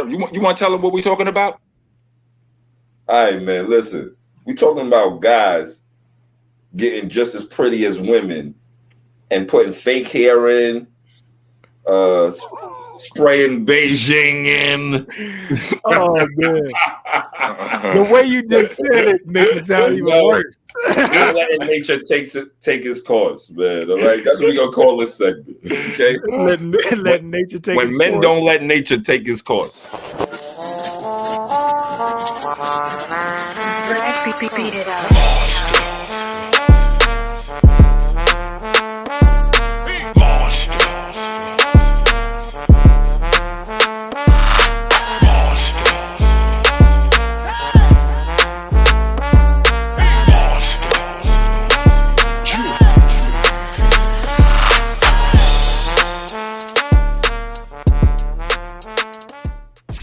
You want to tell them what we're talking about? All right, man. Listen, we're talking about guys getting just as pretty as women and putting fake hair in, spraying Beijing in. Oh man, the way you just said it makes it sound even worse. Letting nature take its course, man. All right, that's what we're gonna call this segment. Okay, let nature take. When its men course. don't let nature take its course. Beat it up.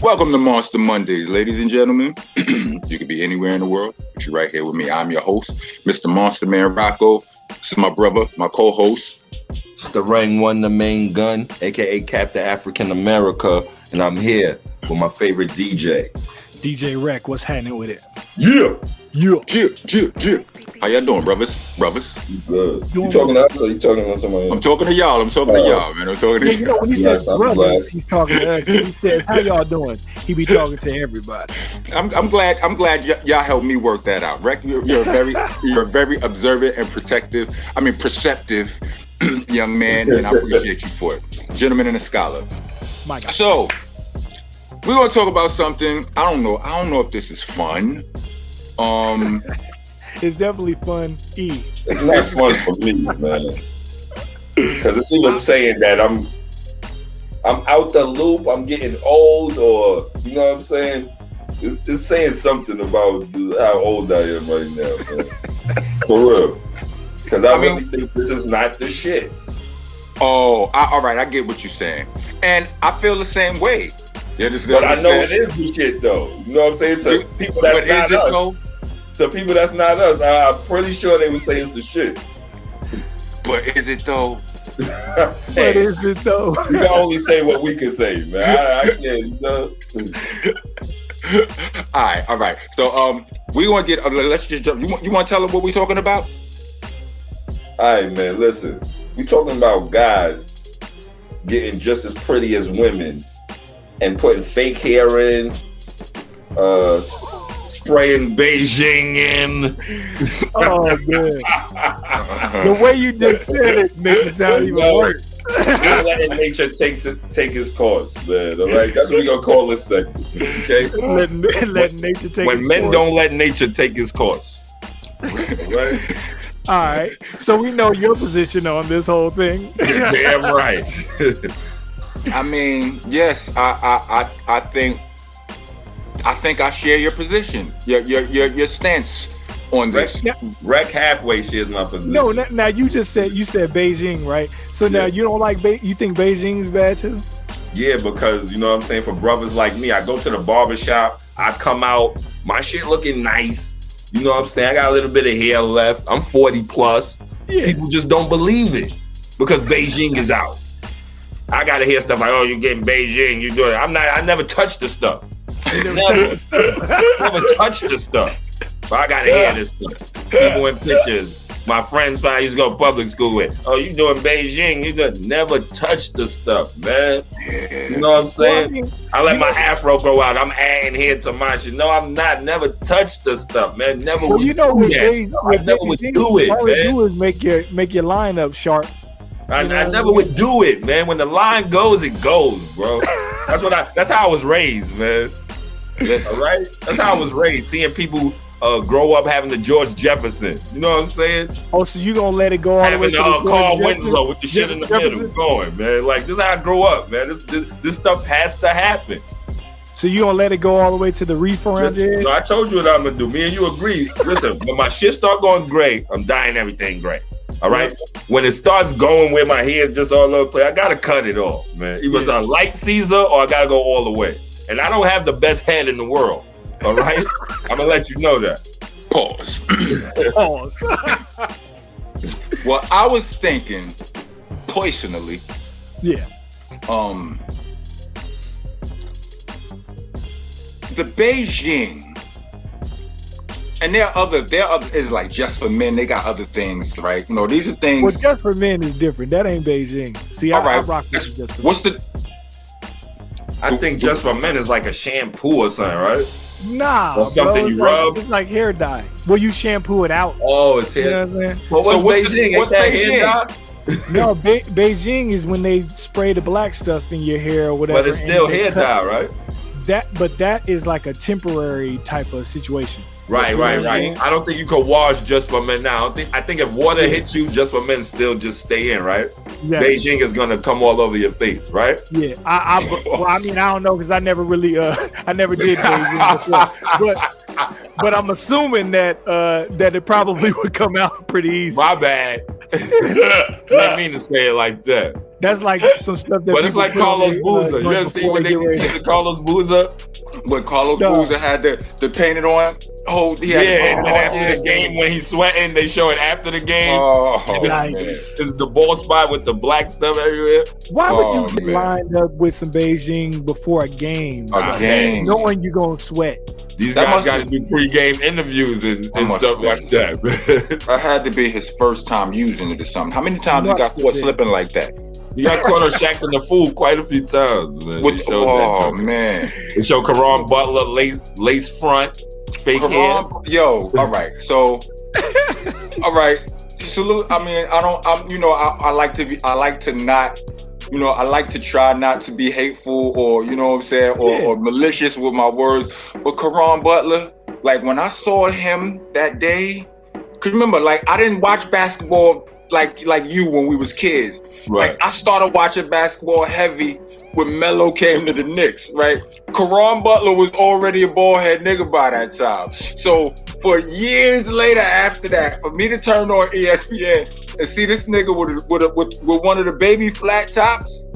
Welcome to Monsta Mondayz, ladies and gentlemen. You could be anywhere in the world, but you're right here with me. I'm your host, Mr. Monster Man Rocco. This is my brother, my co-host. Starang won the main gun, aka Captain African America, and I'm here with my favorite DJ. DJ Rek, what's happening with it? Yeah. How y'all doing, brothers? You good. You talking to us or you talking to somebody else? I'm talking to y'all. Man. I'm talking to you know, when he says brothers, he's talking to us. He said, "How y'all doing?" He be talking to everybody. I'm glad y'all helped me work that out. Rek, you're a very observant and perceptive young man, and I appreciate you for it. Gentleman and a scholar. My God. So we're gonna talk about something. I don't know if this is fun. It's definitely fun. It's not fun for me, man. Because it's even saying that I'm out the loop, I'm getting old, or you know what I'm saying? It's saying something about how old I am right now, man. For real. Because I really think this is not the shit. Oh, all right, I get what you're saying. And I feel the same way. But I know it is the shit, though. You know what I'm saying? To people that's not us. To people that's not us, I'm pretty sure they would say it's the shit. But is it though? But is it though? You can only say what we can say, man. I can't, you know. All right. So we want to get. Let's just jump. You want to tell them what we're talking about? All right, man. Listen, we're talking about guys getting just as pretty as women and putting fake hair in, spraying Beijing in. Oh man, the way you just said it makes it sound even worse. Letting nature take its course, man. All right, that's what we're gonna call this segment. Okay, let nature take. When its men course. don't let nature take its course. Right. All right, so we know your position on this whole thing. Damn right. I mean, yes, I think I share your position, your stance on this. Rek halfway shares my position. No, now you said Beijing, right? So now you don't like you think Beijing's bad too? Yeah, because you know what I'm saying, for brothers like me, I go to the barbershop, I come out, my shit looking nice. You know what I'm saying? I got a little bit of hair left. I'm 40 plus. Yeah. People just don't believe it because Beijing is out. I gotta hear stuff like, "Oh, you're getting Beijing, you doing it." I never touched the stuff. Never touched the stuff. But I gotta hear this stuff. People in pictures. My friends I used to go to public school with. "Oh, you doing Beijing? You never touched the stuff, man." You know what I'm saying? I let my afro grow out. I'm adding here to my shit. No, I'm not. Never touched the stuff, man. Never would do that. I never would do it, all man. All do is make your lineup sharp. I never would do it, man. When the line goes, it goes, bro. That's how I was raised, man. All right? That's how I was raised, seeing people grow up having the George Jefferson. You know what I'm saying? Oh, so you gonna let it go all the way to the Carl Winslow with the shit in the middle going, man. Like, this is how I grew up, man. This stuff has to happen. So you gonna let it go all the way to the reef around your head? No, I told you what I'm gonna do. Me and you agree. Listen, when my shit start going gray, I'm dyeing everything gray. All right? When it starts going where my hair's just all over the place, I gotta cut it off, man. Either it's a light Caesar or I gotta go all the way. And I don't have the best head in the world. All right? I'm gonna let you know that. Pause. Pause. Well, I was thinking, personally, the Beijing. And there are other is like just for men. They got other things, right? You know, these are things. Well, just for men is different. That ain't Beijing. See, I rock with just for what's men. I think just for men is like a shampoo or something, right? Nah, or something you rub. It's like hair dye. Well, you shampoo it out. Oh, it's hair. You know what I'm saying? Well, what's Beijing? What's that Beijing? hair dye? No, Beijing is when they spray the black stuff in your hair or whatever. But it's still hair dye, right? That is like a temporary type of situation. Right. I don't think you could wash just for men now. I think if water hits you, just for men still just stay in, right? Yeah. Beijing is gonna come all over your face, right? Yeah. I mean, I don't know because I never really I never did Beijing before. But I'm assuming that it probably would come out pretty easy. My bad. Didn't mean to say it like that. That's like some stuff that. But it's like Carlos Boozer. You ever see when they take Carlos Boozer? When Carlos Boozer had the painted on. Oh, and then after the game, when he's sweating, they show it after the game. Oh, nice. The ball spot with the black stuff everywhere. Why would you get lined up with some Beijing before a game? Knowing you're going to sweat. These guys got to do pre-game interviews and stuff like that. That had to be his first time using it or something. How many times he got caught slipping like that? He got caught on Shaq and the Fool quite a few times, man. Man. They show Caron Butler lace front. Fake hair. Yo, all right. So, all right. Salute. I mean, I like to try not to be hateful or, you know what I'm saying, or malicious with my words. But Caron Butler, like when I saw him that day, cause remember, like I didn't watch basketball like you when we was kids. Right. Like I started watching basketball heavy when Melo came to the Knicks, right? Caron Butler was already a bald-head nigga by that time. So for years later after that, for me to turn on ESPN and see this nigga with one of the baby flat tops.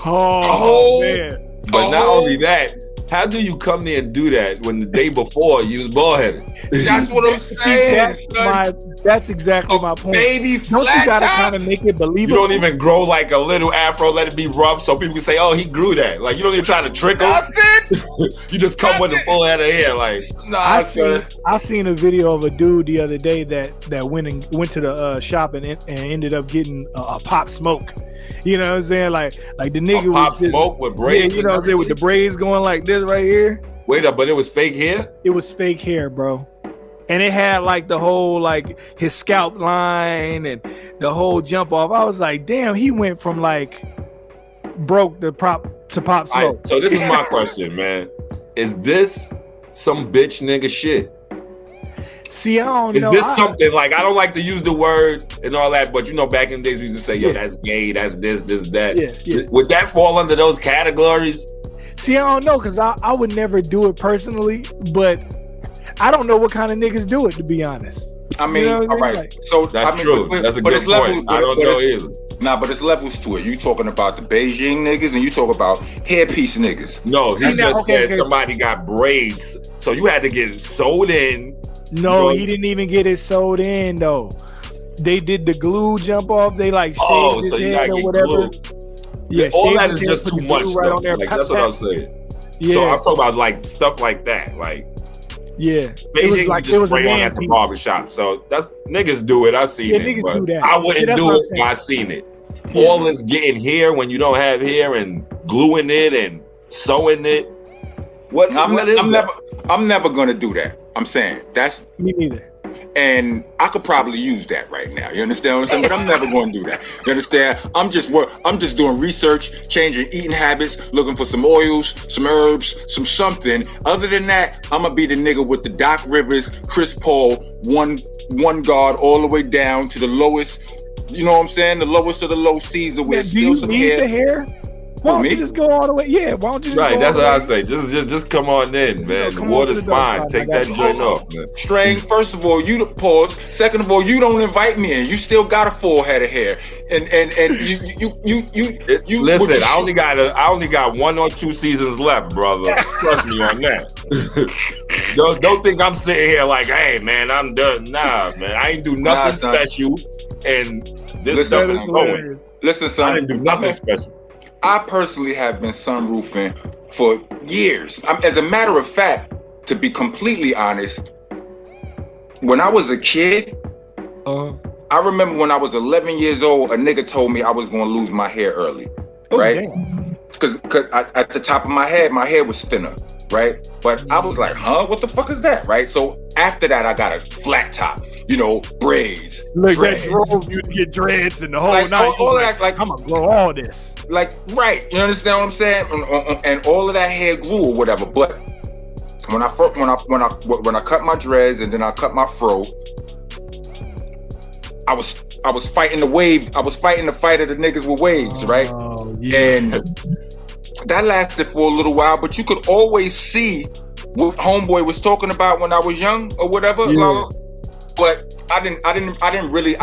Oh man. But not only that, how do you come there and do that when the day before you was bald-headed? That's what I'm saying. That's exactly my point. Baby flat top. You gotta kind of make it believable. You don't even grow like a little afro, let it be rough so people can say, oh, he grew that. Like you don't even try to trick him. You just come with a full head of hair. Like I seen a video of a dude the other day that went to the shop and ended up getting a pop smoke. You know what I'm saying? Like the nigga pop smoke with braids. Yeah, you know what I'm saying? With the braids going like this right here. Wait up, but it was fake hair? It was fake hair, bro. And it had like the whole like his scalp line and the whole jump off. I was like, damn, he went from like broke to pop smoke. So this is my question, man. Is this some bitch nigga shit? See, I don't know. Is this something like, I don't like to use the word and all that, but you know, back in the days we used to say, yo, that's gay, that's this, that. Yeah. Would that fall under those categories? See, I don't know, because I would never do it personally, but I don't know what kind of niggas do it, to be honest. I mean, you know all right. Like, so that's true. That's a good point. I don't know either. Nah, but it's levels to it. You talking about the Beijing niggas and you talk about hairpiece niggas. No, he just said somebody got braids, so you had to get it sewed in. No, he didn't even get it sewed in though. They did the glue jump off. They like shaved his head or whatever. Yeah, all that is just too much. Right on there. Like, that's what I'm saying. Yeah. So I'm talking about like stuff like that. Like, yeah, Beijing like, just spray on at the barbershop. So that's niggas do it. I seen it. Niggas do that. I wouldn't do it if I seen it. Yeah. All this getting hair when you don't have hair and gluing it and sewing it. I'm never gonna do that. I'm saying that's me neither. And I could probably use that right now. You understand what I'm saying? But I'm never going to do that. You understand? I'm just doing research, changing eating habits, looking for some oils, some herbs, something. Other than that, I'm gonna be the nigga with the Doc Rivers, Chris Paul, one guard all the way down to the lowest. You know what I'm saying? The lowest of the low Caesar with still some hair. The hair? Why don't you just go all the way? Yeah, why don't you just right, that's what I say. Just come on in, man. The water's fine. Take that joint off, man. Strang, first of all, you pause. Second of all, you don't invite me in. You still got a full head of hair. And you listen, I only got 1 or 2 seasons left, brother. Trust me on that. Don't think I'm sitting here like, hey man, I'm done. Nah, man. I ain't do nothing special. And this stuff is going. Listen, son. I didn't do nothing special. I personally have been sunroofing for years. As a matter of fact, to be completely honest, when I was a kid, I remember when I was 11 years old, a nigga told me I was going to lose my hair early, right? Because at the top of my head was thinner, right? But I was like, what the fuck is that, right? So after that, I got a flat top, braids, dreads. That drove you to get dreads and the whole like, night. All that, like, I'm gonna grow all this. Like, right? You understand what I'm saying? And all of that hair grew or whatever. But when I cut my dreads and then I cut my fro, I was fighting the wave. I was fighting the fight of the niggas with waves, right? And that lasted for a little while, but you could always see what homeboy was talking about when I was young or whatever. But I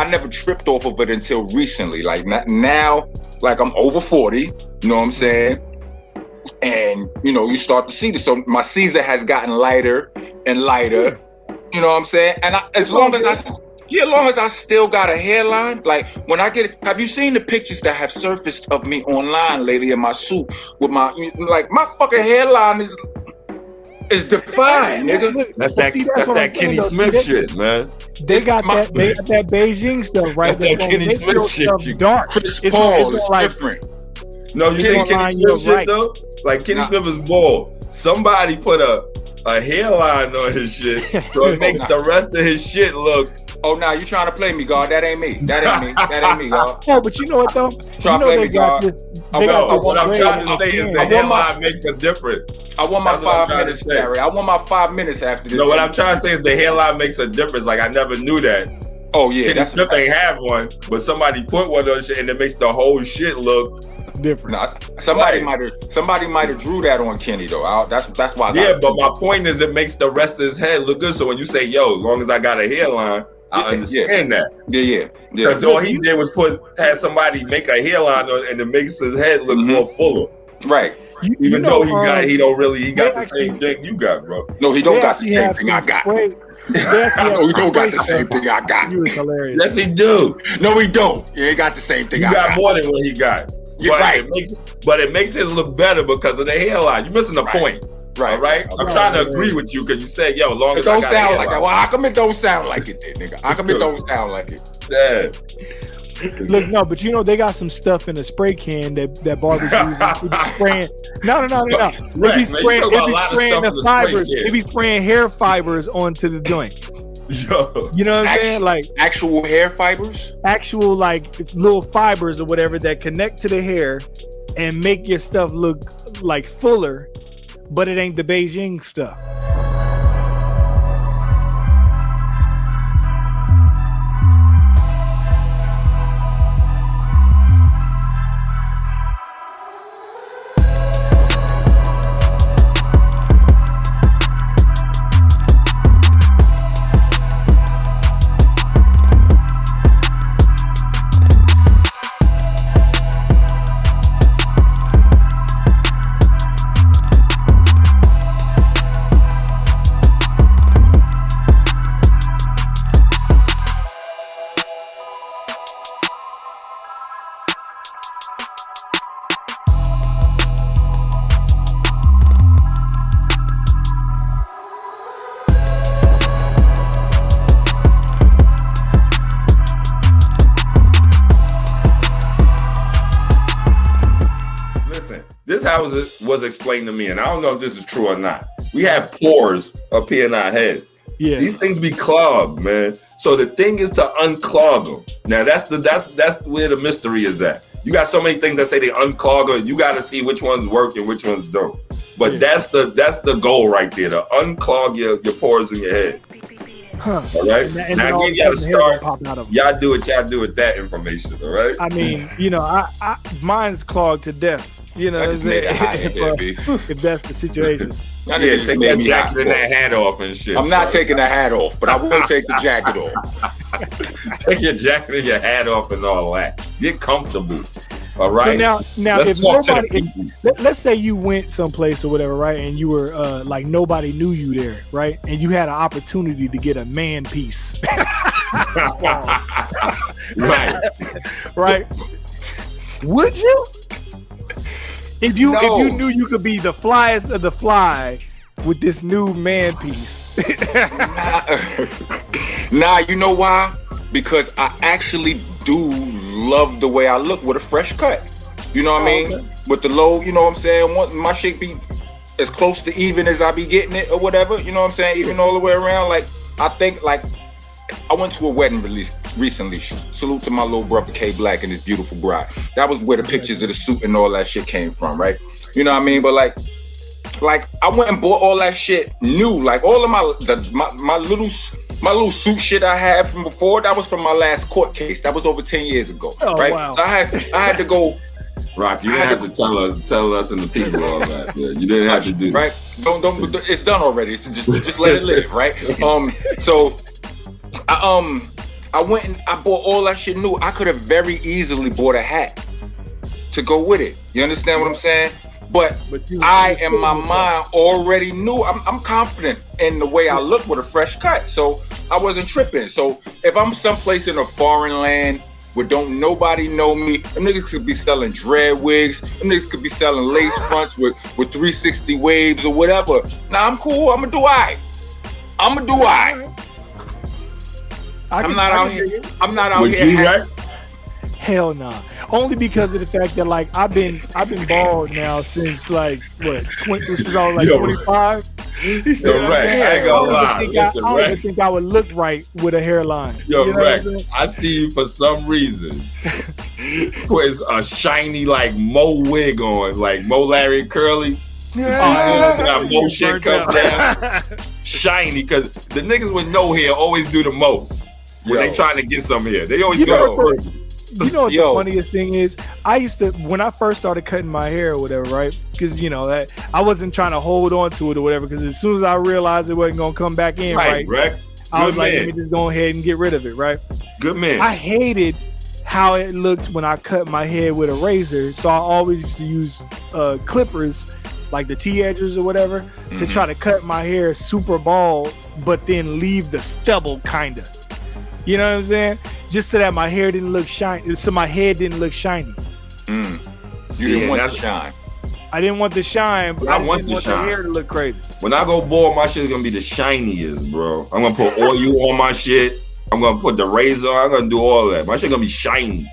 never tripped off of it until recently. Like now, like I'm over 40, you know what I'm saying? And you start to see this. So my Caesar has gotten lighter and lighter, you know what I'm saying? And as long as I still got a hairline, like when I have you seen the pictures that have surfaced of me online lately in my suit with my fucking hairline is defined, nigga. That's that Kenny Smith shit, man. They got that Beijing stuff, right? That's that Kenny Smith shit. Dark. Chris Paul is like, different. No, you think Kenny Smith shit though? Like Kenny Smith is bald. Somebody put a hairline on his shit, so it makes the rest of his shit look. Oh, now you trying to play me, God? That ain't me. That ain't me, God. No, but you know what though? Trying to play me, God. What I'm trying to say is the hairline makes a difference. I want my 5 minutes, Gary. I want my 5 minutes after this. No, what I'm trying to say is the hairline makes a difference. Like I never knew that. Oh yeah, Kenny Smith ain't have one, but somebody put one on shit and it makes the whole shit look different. Nah, somebody might have drew that on Kenny though. That's why. But my point is, it makes the rest of his head look good. So when you say, "Yo, as long as I got a hairline," I understand that. Yeah. Because all he did was had somebody make a hairline on, and it makes his head look more fuller. Right. Even though he got the same thing you got, bro. No, he don't got the same thing I got. No, he don't got the same thing I got. You was hilarious. Yes, he do. No, he don't. He ain't got the same thing I got. You got more than what he got. You're right. But it makes his look better because of the hairline. You're missing the point. Right, right. I'm trying to agree with you because you said, "Yo, long as I got a hairline." It don't sound like it. Well, how come it don't sound like it, then, nigga? How come it don't sound like it? Yeah. Look, no, but they got some stuff in a spray can that barbers use. They be spraying. No. They be spraying the fibers. They be spraying hair fibers onto the joint. Yo. You know what I'm saying? Like actual hair fibers? Actual like little fibers or whatever that connect to the hair and make your stuff look like fuller, but it ain't the Beijing stuff. Was explained to me, and I don't know if this is true or not. We have pores up here in our head. Yeah, these things be clogged, man. So the thing is to unclog them. Now that's where the mystery is at. You got so many things that say they unclog them. You got to see which ones work and which ones don't. But that's the goal right there, to unclog your pores in your head. All right. Now again, you got to start. Y'all do what y'all do with that information. All right. I mean, I mine's clogged to death. You know, if that's the situation. Take that jacket and that hat off and shit. I'm not taking the hat off, but I will take the jacket off. Take your jacket and your hat off and all that. Get comfortable. All right. So now if nobody, let's say you went someplace or whatever, right? And you were like nobody knew you there, right? And you had an opportunity to get a man piece. Right. Right. Would you? If you knew you could be the flyest of the fly with this new man piece. Nah, you know why? Because I actually do love the way I look with a fresh cut. You know what I mean? Okay. With the low, you know what I'm saying? My shit be as close to even as I be getting it or whatever. You know what I'm saying? Even all the way around. Like, I think, like, I went to a wedding release recently. Salute to my little brother K Black and his beautiful bride. That was where the pictures of the suit and all that shit came from, right? You know what I mean? But like I went and bought all that shit new. Like all of my little suit shit I had from before, that was from my last court case. That was over 10 years ago, right? Wow. So I had to go. Rock, you didn't have to tell us and the people all that. Yeah, you didn't have to do that. Right? Don't. It's done already. So just let it live, right? So I went and I bought all that shit new. I could have very easily bought a hat to go with it. You understand what I'm saying? But I, in my mind, already knew. I'm confident in the way I look with a fresh cut. So I wasn't tripping. So if I'm someplace in a foreign land where don't nobody know me, them niggas could be selling dread wigs. Them niggas could be selling lace fronts with 360 waves or whatever. Nah, I'm cool. I'm not out here. Hell nah. Only because of the fact that like I've been bald now since like since I was like 25. Yo, Rek, I ain't gonna lie. I don't even think I would look right with a hairline. Yo, Rek, I see you for some reason with a shiny like Mo wig on, like Mo Larry Curly. Got Mo shit cut down, shiny, because the niggas with no hair always do the most when they trying to get some hair. They always go. You know what the funniest thing is? I used to, when I first started cutting my hair or whatever, right? Because, you know, that I wasn't trying to hold on to it or whatever, because as soon as I realized it wasn't going to come back in, right? I was like, let me just go ahead and get rid of it, right? Good man. I hated how it looked when I cut my hair with a razor, so I always used to use clippers, like the T-edgers or whatever, to try to cut my hair super bald, but then leave the stubble, kind of. You know what I'm saying? Just so that my hair didn't look shiny, so my head didn't look shiny. You didn't want the shine. I didn't want the shine, but I didn't want the hair to look crazy. When I go bald, my shit is gonna be the shiniest, bro. I'm gonna put oil on my shit. I'm gonna put the razor. I'm gonna do all that. My shit gonna be shiny.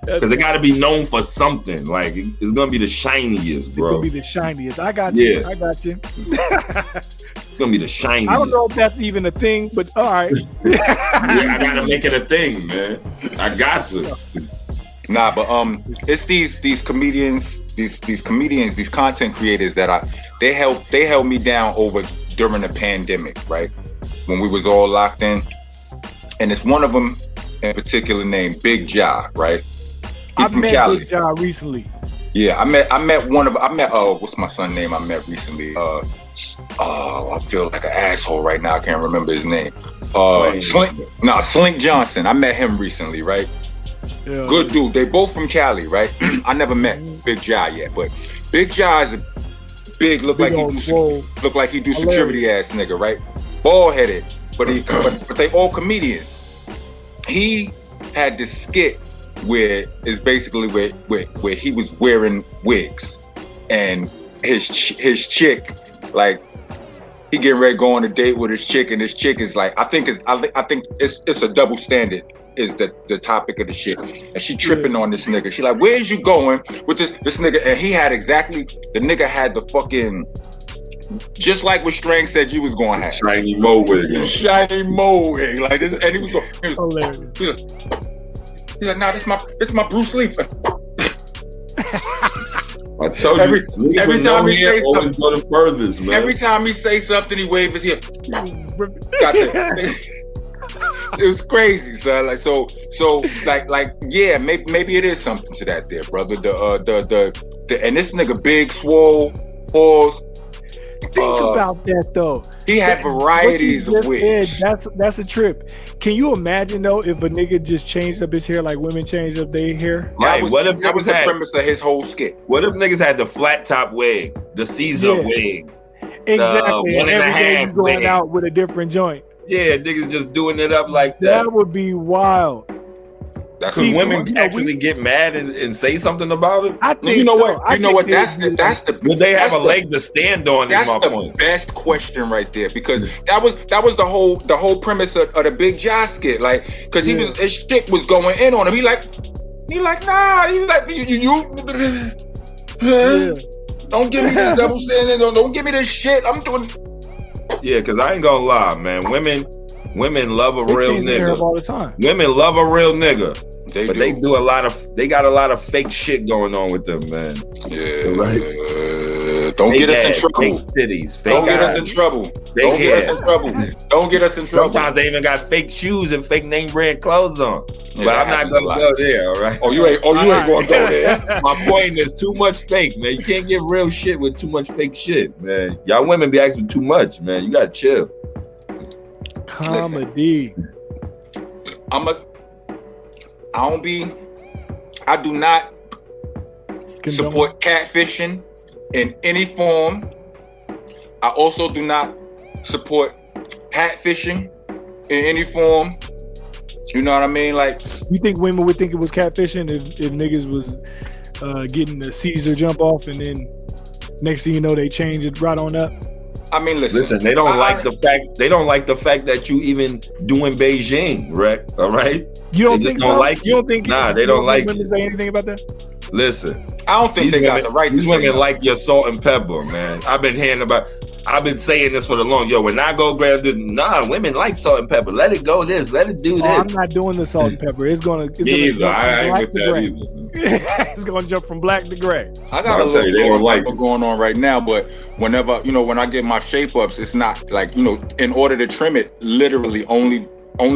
Because it gotta be known for something. Like it's gonna be the shiniest, bro. It's gonna be the shiniest. I got you. Yeah. I got you. It's gonna be the shiniest. I don't know if that's even a thing, but all right. I gotta make it a thing, man. I got to. Nah, but it's these comedians, these content creators that they held me down over during the pandemic, right? When we was all locked in. And it's one of them in particular named Big Ja, right? I've met Cali. Big Ja recently. Yeah, I met what's my son's name I met recently? I feel like an asshole right now. I can't remember his name. Slink Johnson. I met him recently, right? Yeah. Good dude. They both from Cali, right? I never met Big Ja yet, but Big Ja is a big look like he do security ass nigga, right? Bald headed, but they all comedians. He had this skit where it's basically where he was wearing wigs, and his chick, like, he getting ready to go on a date with his chick, and his chick is like, I think it's a double standard is the topic of the shit, and she tripping on this nigga. She like, where's you going with this nigga? And he had the nigga had the fucking, just like what Starang said you was going to have. Shiny Mo wig. Shiny Mo wig. Like this, and he was hilarious. He's like, nah, this my Bruce Lee. I told you, every time he say something, go the furthest, man. Every time he say something, he wave his hip. Got that. It was crazy, son. Like so, yeah, maybe it is something to that, there, brother. The and this nigga big swole pause. Think about that though. He had varieties of wigs. That's a trip. Can you imagine though if a nigga just changed up his hair like women changed up their hair? Right. That was the premise of his whole skit. What if niggas had the flat top wig, the Caesar wig? Exactly. And every day he's going out with a different joint. Yeah, niggas just doing it up like that. That would be wild. Could women actually get mad and say something about it? I think you know so. what? You know what? That's the. Would they have a leg to stand on? That's is my the point. best question right there, because that was the whole premise of the Big Josh skit. Like, because his shit was going in on him. He like nah. He like you. Don't give me this double standard. Don't give me this shit. I'm doing. Yeah, because I ain't gonna lie, man. Women love a real nigga all the time. Women love a real nigga. They got a lot of fake shit going on with them, man. Yeah. Right? Don't get us in trouble. Fake titties, fake Don't get eyes. us in trouble. Don't get us in trouble. Don't get us in trouble. Sometimes they even got fake shoes and fake name brand clothes on. Yeah, but I'm not gonna go there, all right? You ain't gonna go there. My point is too much fake, man. You can't get real shit with too much fake shit, man. Y'all women be asking too much, man. You gotta chill. Comedy. I do not support catfishing in any form. I also do not support catfishing in any form. You know what I mean? Like, you think women would think it was catfishing if niggas was getting the Caesar jump off, and then next thing you know they change it right on up? I mean, listen. They don't like the fact that you even doing Beijing, Rek. All right. You don't think so? Don't like you don't think? Nah, they don't like women say anything about that? Listen, I don't think they got the right. These women like your salt and pepper, man. I've been saying this for the long. Yo, when I go grab this, women like salt and pepper. Let it go. Let it do this. I'm not doing the salt and pepper. It's gonna. I ain't with that either. It's gonna jump from black to gray. I got a little going on right now, but whenever when I get my shape ups, it's not like in order to trim it, literally only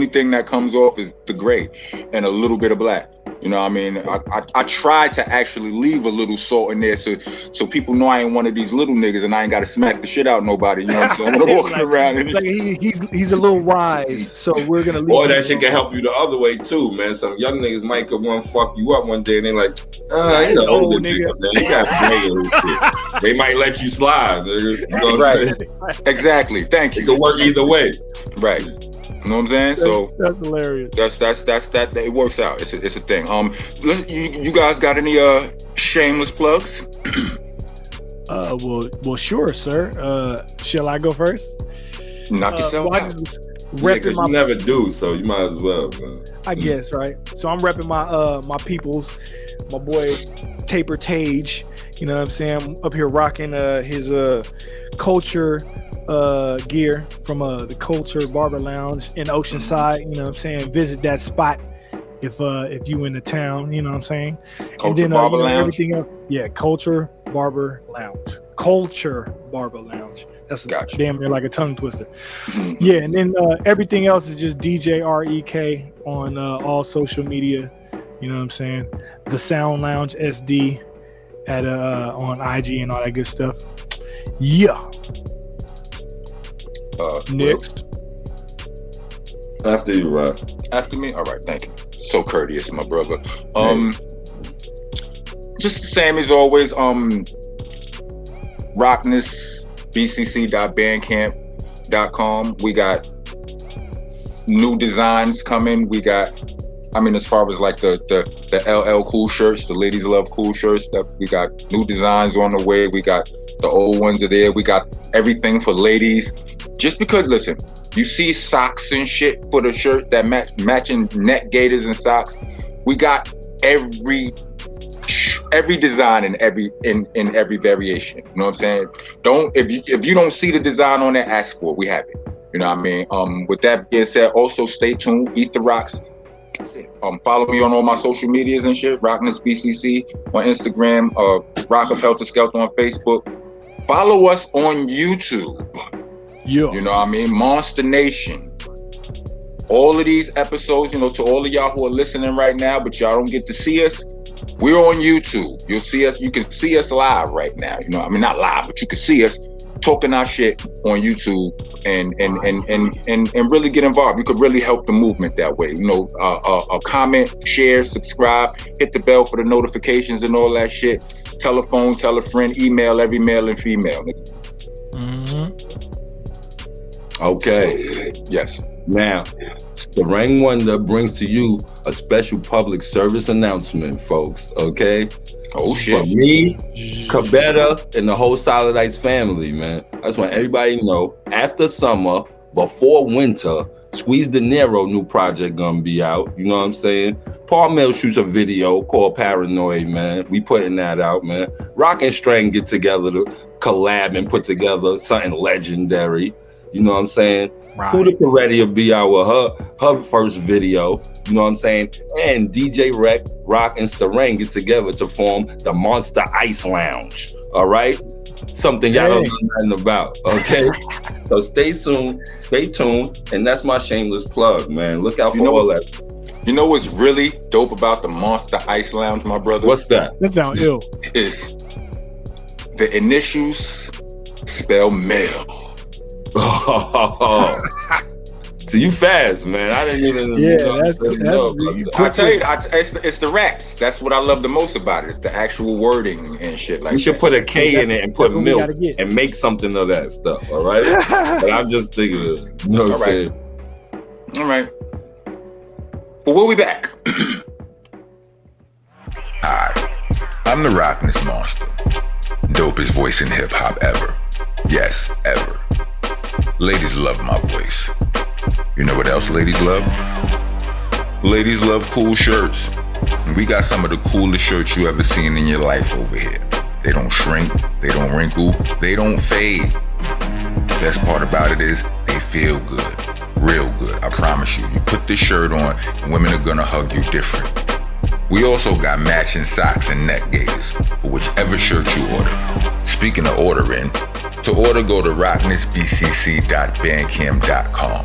thing that comes off is the gray and a little bit of black. You know what I mean? I try to actually leave a little salt in there so people know I ain't one of these little niggas and I ain't got to smack the shit out nobody. You know what I'm saying? When I'm walking around. And he's a little wise, so we're going to leave. Or that shit can help you the other way too, man. Some young niggas might want to fuck you up one day and they're like, he's an older nigga, man. He got shit. They might let you slide. You know what I'm saying? Exactly. Thank you. It can work either way. Right. You know what I'm saying? That's hilarious. That it works out. It's a thing. You guys got any shameless plugs? Well, sure, sir. Shall I go first? Knock yourself out. Because you never do, so you might as well. Man. I guess, right? So I'm repping my peoples, my boy Taper Tage. You know what I'm saying? I'm up here rocking his culture gear from the Culture Barber Lounge in Oceanside. You know what I'm saying? Visit that spot if you in the town. You know what I'm saying? Culture Barber Lounge. Everything else, Culture Barber Lounge. Culture Barber Lounge. That's damn near like a tongue twister. Yeah, and then everything else is just DJ Rek on all social media. You know what I'm saying? The Sound Lounge SD at on IG and all that good stuff. Yeah. Next. After you, Rock. After me? All right, thank you. So courteous, my brother. Just the same as always. Rockness, bcc.bandcamp.com. We got new designs coming. We got, as far as like the LL cool shirts, the ladies love cool shirts. We got new designs on the way. We got the old ones are there. We got everything for ladies. Just because, listen, you see socks and shit for the shirt that matching neck gaiters and socks. We got every design in every variation. You know what I'm saying? If you don't see the design on there, ask for it. We have it. You know what I mean? With that being said, also stay tuned. Eat the Rocks. Follow me on all my social medias and shit. Rockness BCC on Instagram. Rockapelter Skelter on Facebook. Follow us on YouTube. Yeah. You know what I mean? Monster Nation. All of these episodes, to all of y'all who are listening right now, but y'all don't get to see us, we're on YouTube. You'll see us. You can see us live right now. Not live, but you can see us talking our shit on YouTube and really get involved. You could really help the movement that way. A comment, share, subscribe, hit the bell for the notifications and all that shit. Tell a phone, tell a friend, email every male and female. Mm-hmm. Okay. Yes. Now, Starang Wonder brings to you a special public service announcement, folks. Okay. Oh shit. For me, Cabetta, and the whole Solid Ice family, man. I just want everybody to know, after summer, before winter, Squeeze De Niro new project gonna be out. You know what I'm saying? Paul Mill shoots a video called Paranoid, man. We putting that out, man. Rock and Strang get together to collab and put together something legendary. You know what I'm saying? Right. Huda Peretti will be out with her first video. You know what I'm saying? And DJ Rek, Rock, and Starang get together to form the Monsta Ice Lounge. All right? Something y'all don't know nothing about. Okay? So stay tuned, and that's my shameless plug, man. Look out for all that. You know what's really dope about the Monsta Ice Lounge, my brother? What's that? That sounds ill. Is the initials spell male. Oh. So you fast, man. I didn't even know. That's I tell you, it's the rats. That's what I love the most about it. It's the actual wording and shit like that. You should put a K in it and put milk and make something of that stuff, all right? But I'm just thinking of it. You know what I'm saying? All right. Well, we'll be back. Hi, I'm the Rockness monster. Dopest voice in hip-hop ever. Yes, ever. Ladies love my voice. You know what else ladies love? Ladies love cool shirts. And we got some of the coolest shirts you ever seen in your life over here. They don't shrink, they don't wrinkle, they don't fade. Best part about it is they feel good. Real good, I promise you. You put this shirt on and women are gonna hug you different. We also got matching socks and neck gaiters for whichever shirt you order. Speaking of ordering, to order, go to rocknessbcc.bandcamp.com.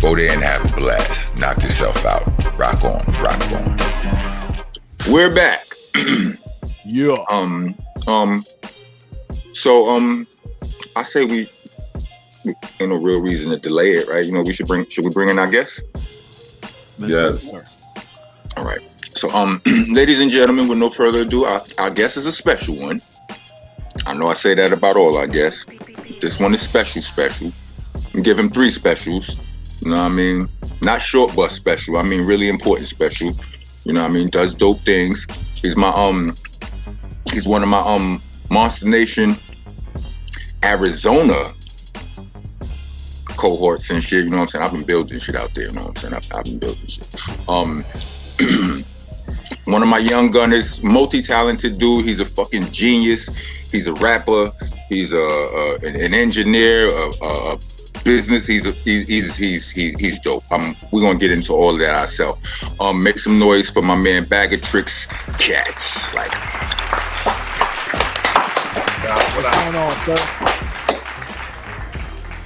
Go there and have a blast. Knock yourself out. Rock on, rock on. We're back. Yeah. So I say we ain't no real reason to delay it, right? You know, should we bring in our guests? Yes. All right. So ladies and gentlemen, with no further ado, our guest is a special one. I know I say that about all our guests. This one is special. I'm give him 3 specials. You know what I mean? Not short bus special. I mean really important special. You know what I mean? Does dope things. He's my he's one of my Monster Nation Arizona cohorts and shit. You know what I'm saying? I've been building shit out there. You know what I'm saying? I've been building shit. One of my young gunners, multi-talented dude. He's a fucking genius. He's a rapper. He's an engineer. A business. He's dope. We're gonna get into all of that ourselves. Make some noise for my man Bag of Tricks Cats. Like, What's going on, sir?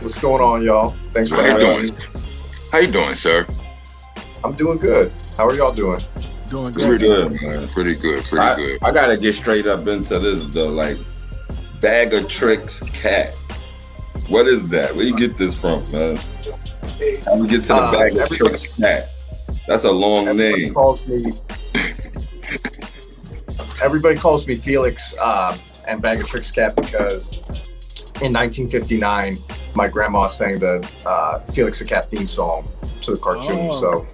What's going on, y'all? Thanks for having me. How you doing, sir? I'm doing good. How are y'all doing? Doing good. Pretty good, man. Pretty good. I gotta get straight up into this though. Like, Bag of Tricks Cat. What is that? Where you get this from, man? How we get to the Bag of Tricks Cat? That's a long name. Everybody calls me Felix and Bag of Tricks Cat because in 1959, my grandma sang the Felix the Cat theme song to the cartoon. So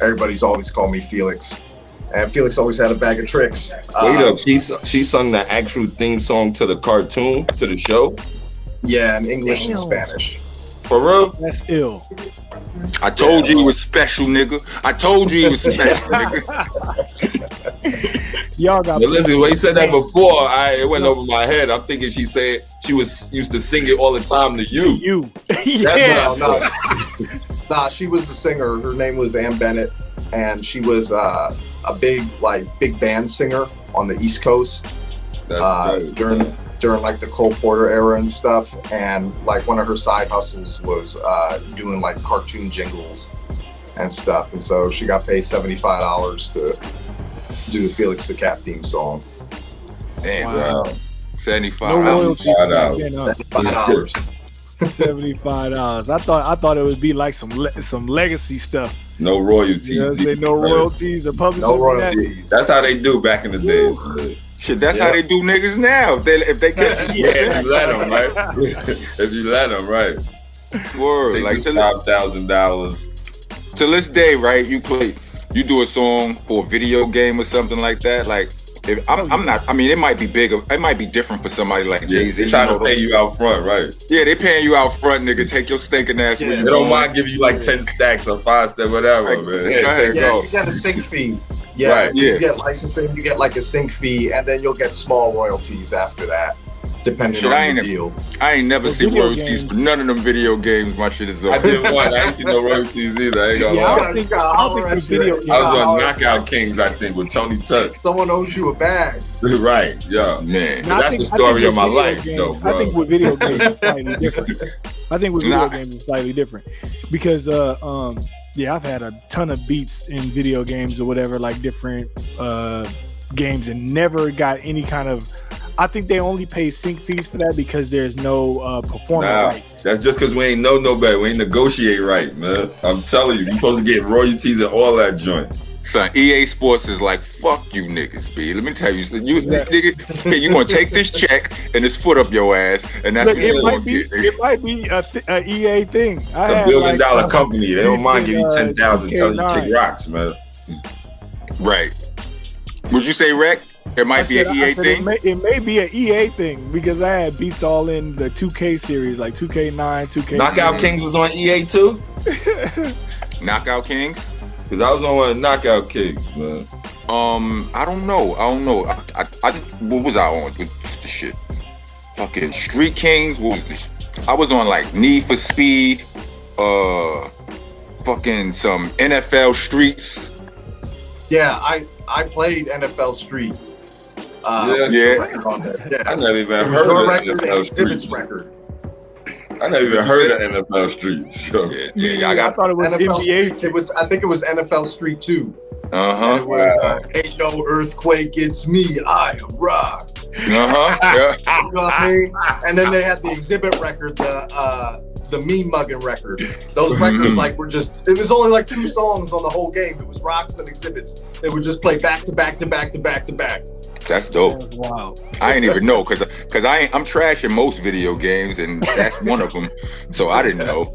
everybody's always called me Felix. And Felix always had a bag of tricks. Wait up, she sung the actual theme song to the cartoon, to the show? Yeah, in English and Spanish. For real? That's ill. I told you he was special, nigga. I told you he was special, nigga. Y'all got. But listen, when he said that before, it went over my head. I'm thinking she said she used to sing it all the time to you. Yeah. Nah, she was the singer. Her name was Ann Bennett, and she was a big band singer on the East Coast during like the Cole Porter era and stuff. And like one of her side hustles was doing like cartoon jingles and stuff. And so she got paid $75 to do the Felix the Cat theme song. Damn, wow. $75. No royalty. $75. $75. I thought it would be like some legacy stuff. No royalties. You know what I'm saying? No royalties or publishing. No royalties. That's how they do back in the day. Shit, that's how they do niggas now. If they catch you. Yeah, if you let them, right? If you let them, right? Word. Like $5,000. To this day, right? You do a song for a video game or something like that. Like, if I'm not. I mean, it might be bigger. It might be different for somebody like Jay-Z. They trying to pay you out front, right? Yeah, they paying you out front, nigga. Take your stinking ass. They don't mind giving you like 10 stacks or 5 stacks, whatever, man. You get a sync fee. Yeah, right. You get licensing. You get like a sync fee, and then you'll get small royalties after that, depending on the deal. I ain't never seen royalties for none of them video games. My shit is over. I didn't want. I ain't seen no royalties either. I ain't gonna lie. I think video games. I was on Knockout Kings, I think, with Tony Tuck. Someone owes you a bag. Right, yeah. Man. That's the story of my life, though, bro. I think with video games it's slightly different. Games slightly different. Because I've had a ton of beats in video games or whatever, like different games, and never got any kind of. I think they only pay sync fees for that because there's no performance rights. That's just because we ain't know no better. We ain't negotiate right, man. I'm telling you, you're supposed to get royalties and all that joint. Son, EA Sports is like, fuck you niggas, B. Let me tell you, nigga, you gonna take this check and this foot up your ass, and that's what you're gonna get. It might be a EA thing. It's a $1 billion company. They don't mind giving you 10,000 telling you kick rocks, man. Right. Would you say, Rek? It might be an EA thing? It may be an EA thing because I had beats all in the 2K series, like 2K9, 2K. Knockout Kings was on EA too? Knockout Kings? Because I was on one of Knockout Kings, man. I don't know. I what was I on with the shit? Fucking Street Kings? What was this? I was on like Need for Speed, fucking some NFL Streets. Yeah, I played NFL Street. Yeah. I never even heard of NFL Streets. I never even heard of NFL Streets. So. I thought it was NFL NBA. Street. I think it was NFL Street 2. Uh-huh. It was, ain't no earthquake, it's me, I am Rock. Uh-huh. Yeah. You know what I mean? And then they had the exhibit record, the mean mugging record. Those records were just, it was only like 2 songs on the whole game. It was rocks and exhibits. They would just play back to back to back to back to back. That's dope. Wow. I ain't even know because I'm trashing most video games and that's one of them. So I didn't know.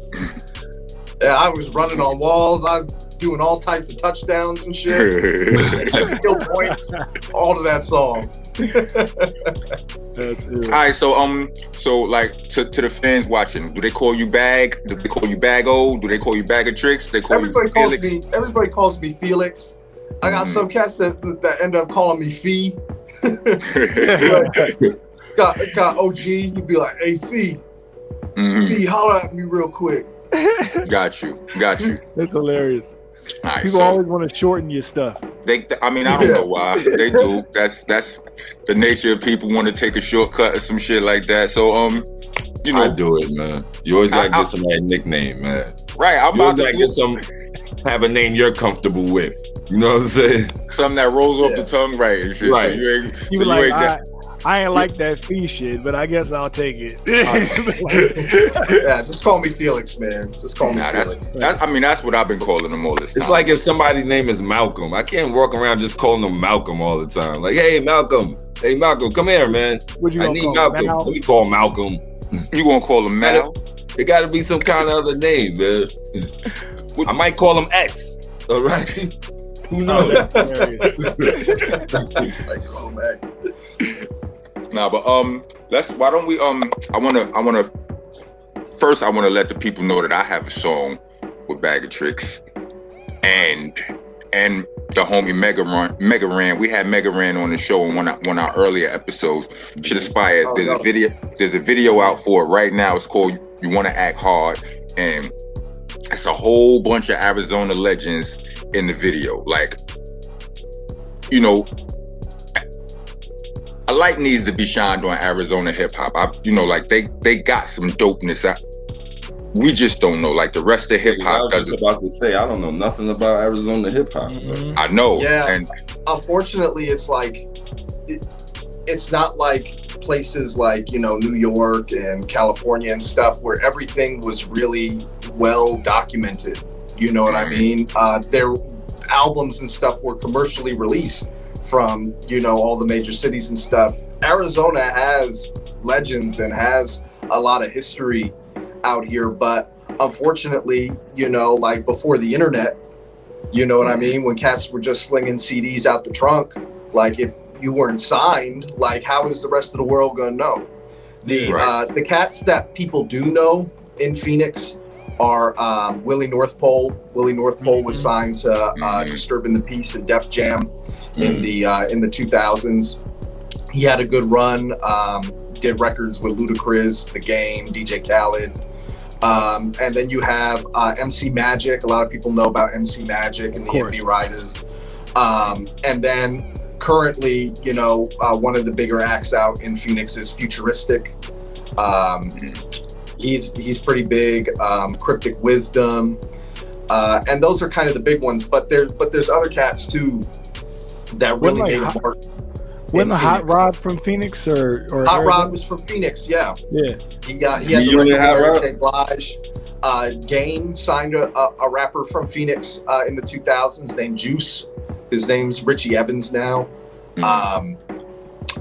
Yeah, I was running on walls. I was doing all types of touchdowns and shit. Skill points. All to that song. That's it. All right, so like to the fans watching, do they call you Bag? Do they call you Bag-O? Do they call you Bag of Tricks? They call you Felix? Everybody calls me Felix. I got some cats that end up calling me Fee. got OG. He'd be like, "Hey Fee, Fee, holler at me real quick." Got you. That's hilarious. All right, People always want to shorten your stuff. I don't know why they do. That's the nature of people want to take a shortcut or some shit like that. So I do it, man. You always gotta get somebody nickname, man. Right, I'm you about to get have a name you're comfortable with. You know what I'm saying? Something that rolls off the tongue, right? And shit. Right. So I ain't like that Fee shit, but I guess I'll take it. Yeah, just call me Felix, man. Just call me Felix. That's what I've been calling him all this time. It's like if somebody's name is Malcolm. I can't walk around just calling them Malcolm all the time. Like, hey, Malcolm, come here, man. I need Malcolm. Let me call Malcolm. You gonna call him Mal? It got to be some kind of other name, man. I might call him X. All right. Who knows? Nah, but why don't we I wanna first let the people know that I have a song with Bag of Tricks and the homie Mega Ran. We had Mega Ran on the show in one of our earlier episodes. Should aspire. There's a video out for it right now. It's called You Wanna Act Hard, and it's a whole bunch of Arizona legends in the video. Like, you know, a light needs to be shined on Arizona hip hop. Like they got some dopeness. We just don't know. Like the rest of hip hop doesn't. I was about to say, I don't know nothing about Arizona hip hop. Mm-hmm. I know. Yeah. And unfortunately, it's like it's not like places like, New York and California and stuff where everything was really well documented. You know what I mean? Their albums and stuff were commercially released from, all the major cities and stuff. Arizona has legends and has a lot of history out here, but unfortunately, you know, like before the internet, you know what I mean? When cats were just slinging CDs out the trunk, like if you weren't signed, like how is the rest of the world gonna know? The cats that people do know in Phoenix are Willie North Pole. Willie North Pole was signed to Disturbing the Peace and Def Jam in the 2000s. He had a good run. Did records with Ludacris, The Game, DJ Khaled. And then you have MC Magic. A lot of people know about MC Magic and the Indie Riders. And then currently, you know, one of the bigger acts out in Phoenix is Futuristic. He's pretty big. Cryptic Wisdom. And those are kind of the big ones. But there's other cats too that really made a mark. Wasn't the Hot Rod from Phoenix or Hot Rod was from Phoenix, yeah. Yeah. He had the record with Blige. Game signed a rapper from Phoenix in the 2000s named Juice. His name's Richie Evans now. I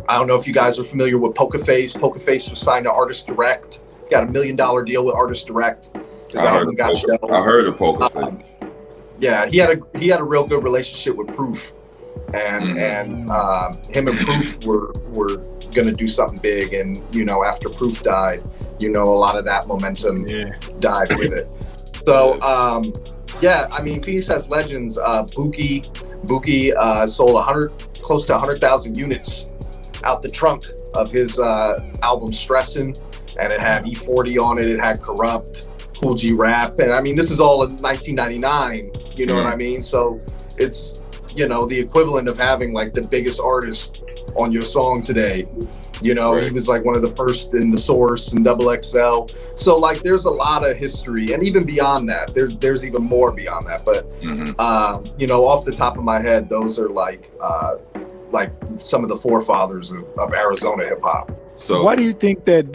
don't know if you guys are familiar with Poker Face. Poker Face was signed to Artist Direct. Got $1 million deal with Artist Direct. His album got shelved. I heard of Poker Face. Yeah, he had a real good relationship with Proof. And him and Proof were gonna do something big, and you know, after Proof died, you know, a lot of that momentum died with it. So I mean, Phoenix has legends. Buki sold close to 100,000 units out the trunk of his album Stressin', and it had E40 on it. It had Corrupt, Cool G Rap, and I mean, this is all in 1999. You know what I mean? So it's, you know, the equivalent of having like the biggest artist on your song today. You know, he was like one of the first in The Source and XXL. So like there's a lot of history, and even beyond that, there's even more beyond that. But you know, off the top of my head, those are like some of the forefathers of Arizona hip hop. So why do you think that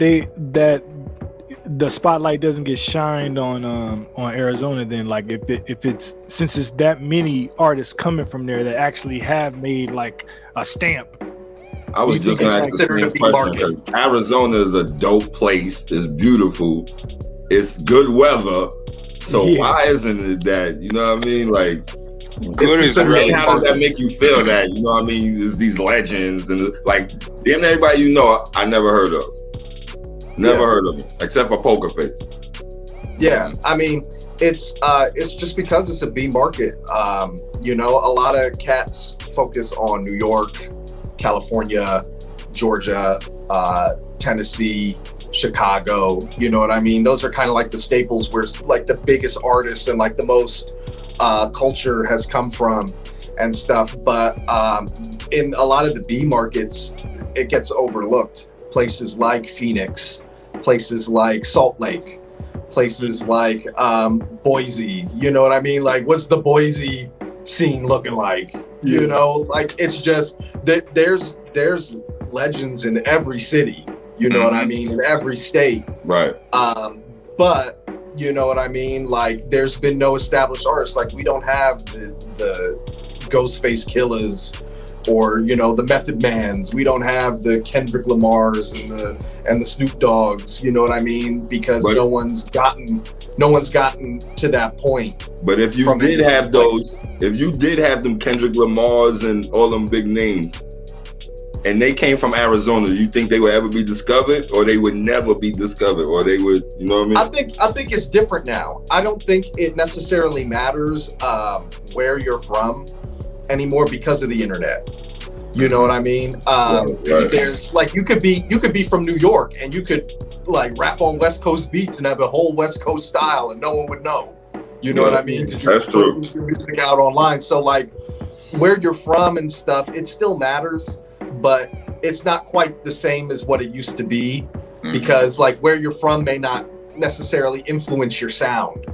the spotlight doesn't get shined on Arizona then? Like if it's since it's that many artists coming from there that actually have made like a stamp. I was just going to ask the same question. Arizona is a dope place. It's beautiful. It's good weather. So why isn't it that? You know what I mean? Like, good is really. How does that make you feel? That, you know what I mean? There's these legends and like damn everybody you know I never heard of. Never heard of them except for Poker Face. Yeah, I mean it's just because it's a B market. You know, a lot of cats focus on New York, California, Georgia, Tennessee, Chicago. You know what I mean? Those are kind of like the staples where like the biggest artists and like the most culture has come from and stuff. But in a lot of the B markets, it gets overlooked. Places like Phoenix, places like Salt Lake, places like Boise. You know what I mean? Like, what's the Boise scene looking like? You know, like it's just that there's legends in every city. You know what I mean? In every state. Right. But you know what I mean? Like, there's been no established artists. Like, we don't have the Ghostface Killahs or, you know, the Method Mans. We don't have the Kendrick Lamars and the Snoop Dogs. You know what I mean? Because no one's gotten to that point. But if you did have those, if you did have them Kendrick Lamars and all them big names, and they came from Arizona, do you think they would ever be discovered, or they would never be discovered, or they would, you know what I mean? I think it's different now. I don't think it necessarily matters where you're from anymore because of the internet. You know what I mean? There's like you could be from New York and you could like rap on West Coast beats and have a whole West Coast style and no one would know. You know what I mean? Because you're putting your music out online. So like where you're from and stuff, it still matters, but it's not quite the same as what it used to be because like where you're from may not necessarily influence your sound.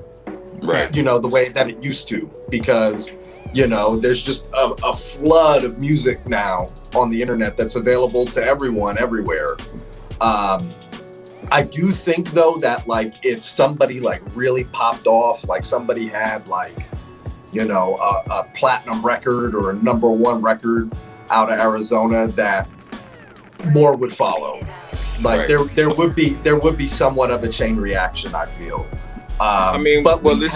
Right. You know, the way that it used to, because you know, there's just a flood of music now on the internet that's available to everyone, everywhere. I do think though that like if somebody like really popped off, like somebody had like, you know, a platinum record or a #1 record out of Arizona, that more would follow. Like there would be somewhat of a chain reaction, I feel. But we've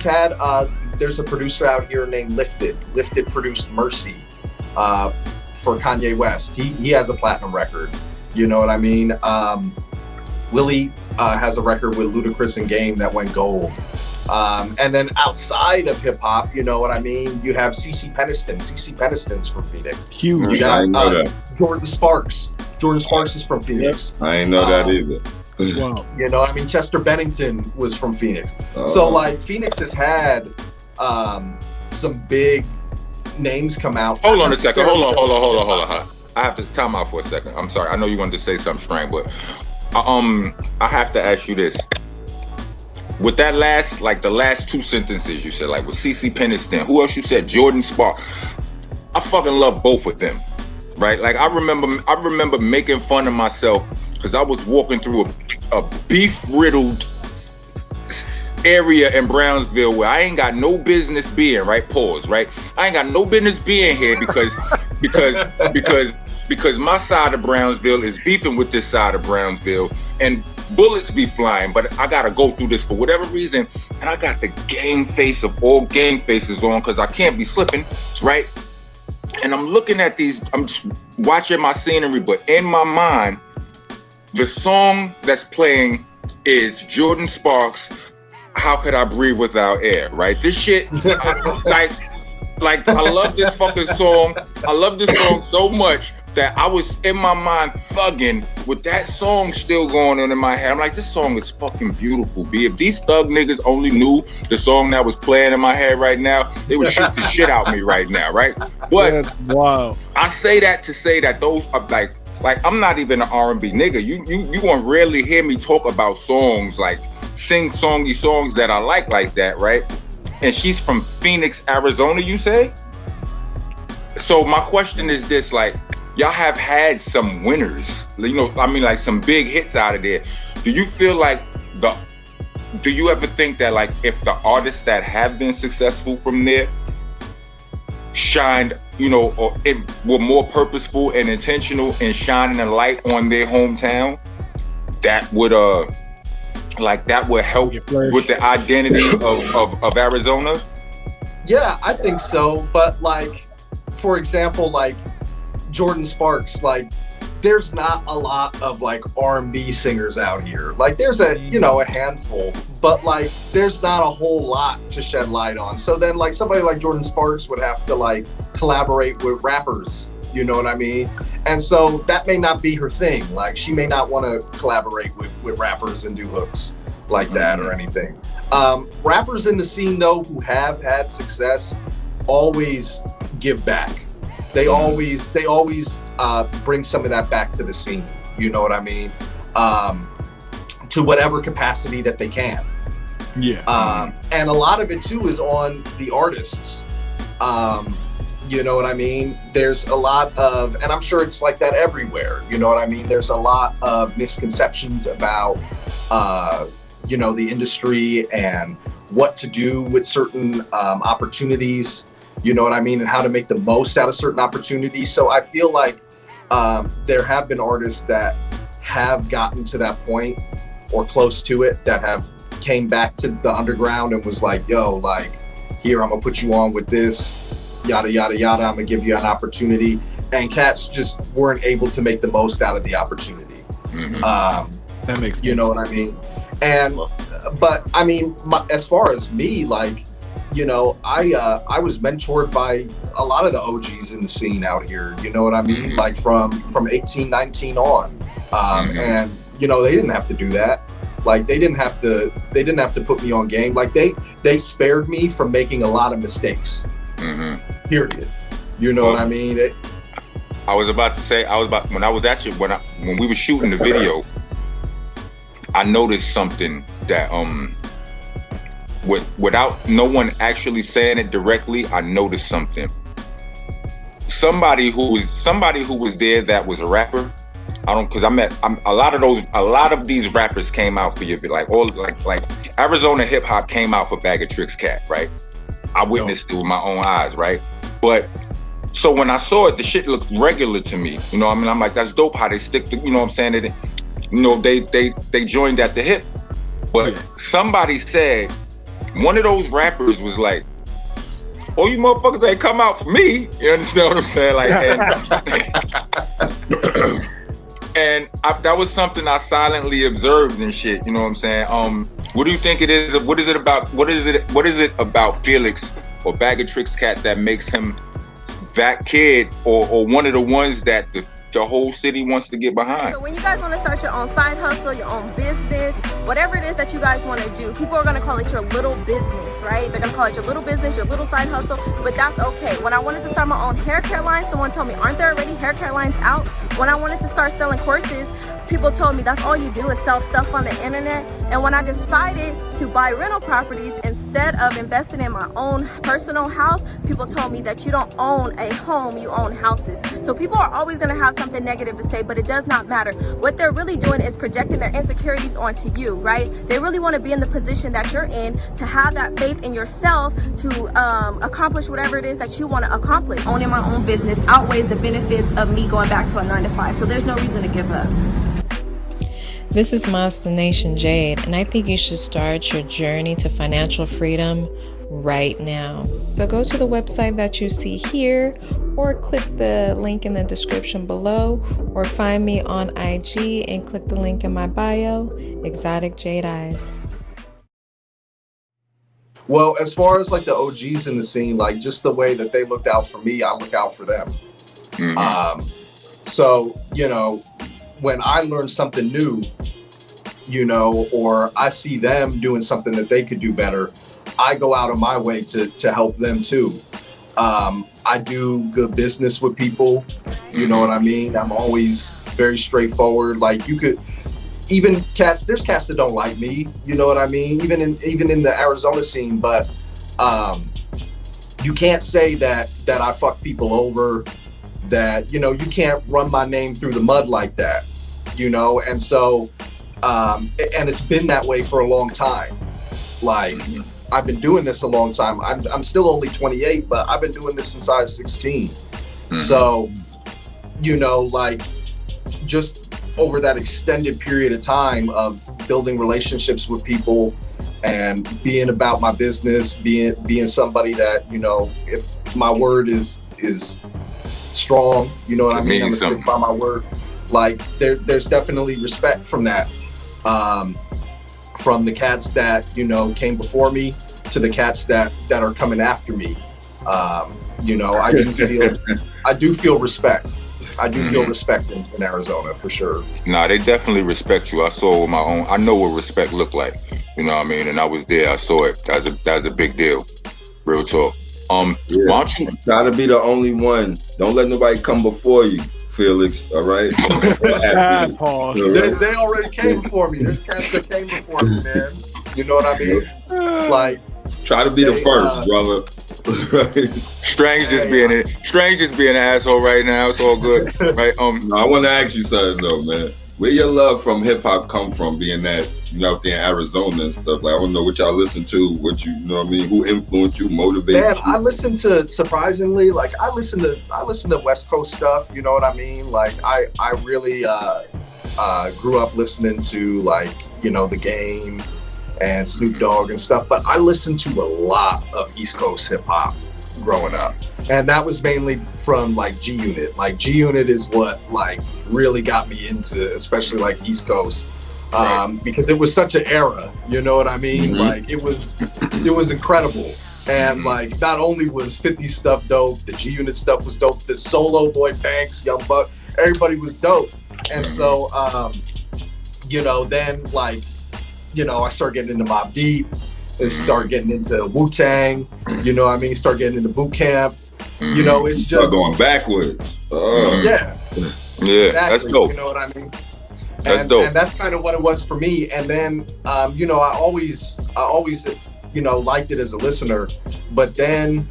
had there's a producer out here named Lifted produced Mercy for Kanye West. He has a platinum record, you know what I mean? Willie has a record with Ludacris and Game that went gold. And then outside of hip hop, you know what I mean? You have CeCe Peniston's from Phoenix. Huge. You got Jordan Sparks. Jordan Sparks is from Phoenix. I ain't know that either. Wow. You know, I mean, Chester Bennington was from Phoenix. So like Phoenix has had some big names come out. Hold on a second. Hold on. I have to time out for a second. I'm sorry. I know you wanted to say something strange, but I have to ask you this. With that the last two sentences you said, like with CeCe Peniston, who else you said? Jordan Sparks. I fucking love both of them, right? Like I remember making fun of myself because I was walking through a beef-riddled area in Brownsville where I ain't got no business being, right? Pause, right? I ain't got no business being here because my side of Brownsville is beefing with this side of Brownsville and bullets be flying, but I gotta go through this for whatever reason, and I got the gang face of all gang faces on because I can't be slipping, right? And I'm looking at these, I'm just watching my scenery, but in my mind, the song that's playing is Jordan Sparks, How Could I Breathe Without Air, right? This shit, I love this fucking song. I love this song so much that I was in my mind thugging with that song still going on in my head. I'm like, this song is fucking beautiful, B. If these thug niggas only knew the song that was playing in my head right now, they would shoot the shit out me right now, right? But that's wild. I say that to say that those are like I'm not even an R&B nigga. You gonna rarely hear me talk about songs, like sing songy songs that I like that, right? And she's from Phoenix, Arizona, you say? So my question is this, like, y'all have had some winners, you know, I mean, like some big hits out of there. Do you feel like do you ever think that like if the artists that have been successful from there shined, you know, or were more purposeful and intentional in shining a light on their hometown, that would help with the identity of Arizona? Yeah, I think so. But like, for example, like Jordan Sparks, like there's not a lot of like R&B singers out here. Like there's a handful, but like there's not a whole lot to shed light on. So then like somebody like Jordan Sparks would have to like collaborate with rappers, you know what I mean? And so that may not be her thing. Like she may not want to collaborate with rappers and do hooks like that or anything. Rappers in the scene though who have had success always give back. They always bring some of that back to the scene, you know what I mean? To whatever capacity that they can. Yeah. And a lot of it too is on the artists. You know what I mean? There's a lot of, and I'm sure it's like that everywhere, you know what I mean? There's a lot of misconceptions about, the industry and what to do with certain opportunities. You know what I mean? And how to make the most out of certain opportunities. So I feel like there have been artists that have gotten to that point or close to it that have came back to the underground and was like, yo, like, here, I'm gonna put you on with this, yada, yada, yada. I'm gonna give you an opportunity. And cats just weren't able to make the most out of the opportunity. Mm-hmm. That makes sense. You know what I mean? And, but I mean, as far as me, like, you know, I was mentored by a lot of the OGs in the scene out here. You know what I mean? Mm-hmm. Like from 18, 19 on. And, you know, they didn't have to do that. Like they didn't have to put me on game. Like they spared me from making a lot of mistakes. Mm-hmm. Period. You know what I mean? When we were shooting the video, I noticed something that without no one actually saying it directly, I noticed something. Somebody who was there that was a rapper. A lot of these rappers came out for your, like Arizona hip hop came out for Bag of Tricks Cat, right? I witnessed it with my own eyes, right? But So when I saw it, the shit looked regular to me. You know what I mean? I'm like, that's dope how they stick to, you know what I'm saying? They, you know, they joined at the hip. But somebody said, one of those rappers was like, oh, you motherfuckers ain't come out for me. You understand what I'm saying? Like, and that was something I silently observed and shit. You know what I'm saying? What do you think it is? What is it about Felix or Bag of Tricks Cat that makes him that kid or one of the ones that the whole city wants to get behind? So when you guys want to start your own side hustle, your own business, whatever it is that you guys want to do, people are going to call it your little business, right? They're going to call it your little business, your little side hustle, but that's okay. When I wanted to start my own hair care line, someone told me, aren't there already hair care lines out? When I wanted to start selling courses, people told me that's all you do is sell stuff on the internet. And when I decided to buy rental properties instead of investing in my own personal house, people told me that you don't own a home, you own houses. So people are always going to have something negative to say, but it does not matter. What they're really doing is projecting their insecurities onto you, right? They really want to be in the position that you're in, to have that faith in yourself to accomplish whatever it is that you want to accomplish. Owning my own business outweighs the benefits of me going back to a 9-to-5, so there's no reason to give up. This is Monsta Nation Jade, and I think you should start your journey to financial freedom right now. So go to the website that you see here, or click the link in the description below, or find me on IG and click the link in my bio, Exotic Jade Eyes. Well, as far as like the OGs in the scene, like just the way that they looked out for me, I look out for them. Mm-hmm. So, you know, when I learn something new, you know, or I see them doing something that they could do better, I go out of my way to help them too. I do good business with people, you know what I mean? I'm always very straightforward. Like you could, even cats, there's cats that don't like me, you know what I mean? Even in the Arizona scene, but you can't say that I fuck people over, that, you know, you can't run my name through the mud like that, you know? And so, and it's been that way for a long time. Like, I've been doing this a long time. I'm still only 28, but I've been doing this since I was 16. So, you know, like, just over that extended period of time of building relationships with people and being about my business, being somebody that, you know, if my word is strong, you know what I mean? I'm gonna stick by my word. Like there's definitely respect from that. From the cats that, you know, came before me to the cats that are coming after me. You know, I do feel respect. I do feel respect in Arizona for sure. Nah, they definitely respect you. I saw it with my own. I know what respect looked like. You know what I mean? And I was there. I saw it. That's a big deal. Real talk. Why don't you try to be the only one? Don't let nobody come before you, Felix. All right. Paul. They already came before me. There's cats that came before me, man. You know what I mean? Like, try to be the first, brother. Right. Strange just being an asshole right now. It's all good, right? No, I want to ask you something though, man. Where your love from hip hop come from? Being that you know out there in Arizona and stuff. Like I want to know what y'all listen to. What you know what I mean? Who influenced you? Motivated you? I listen to surprisingly. Like I listen to West Coast stuff. You know what I mean? Like I really grew up listening to like you know The Game and Snoop Dogg and stuff, but I listened to a lot of East Coast hip hop growing up. And that was mainly from like G-Unit. Like G-Unit is what like really got me into, especially like East Coast. Because it was such an era, you know what I mean? Like it was incredible. And like not only was 50 stuff dope, the G-Unit stuff was dope, the Solo, Lloyd Banks, Young Buck, everybody was dope. And so, you know, then like, you know, I started getting into Mobb Deep, and start getting into Wu-Tang, you know what I mean? Start getting into Boot Camp, you know, it's just going backwards. Yeah, exactly, that's dope. You know what I mean? That's dope. And that's kind of what it was for me. And then, you know, I always, you know, liked it as a listener, but then,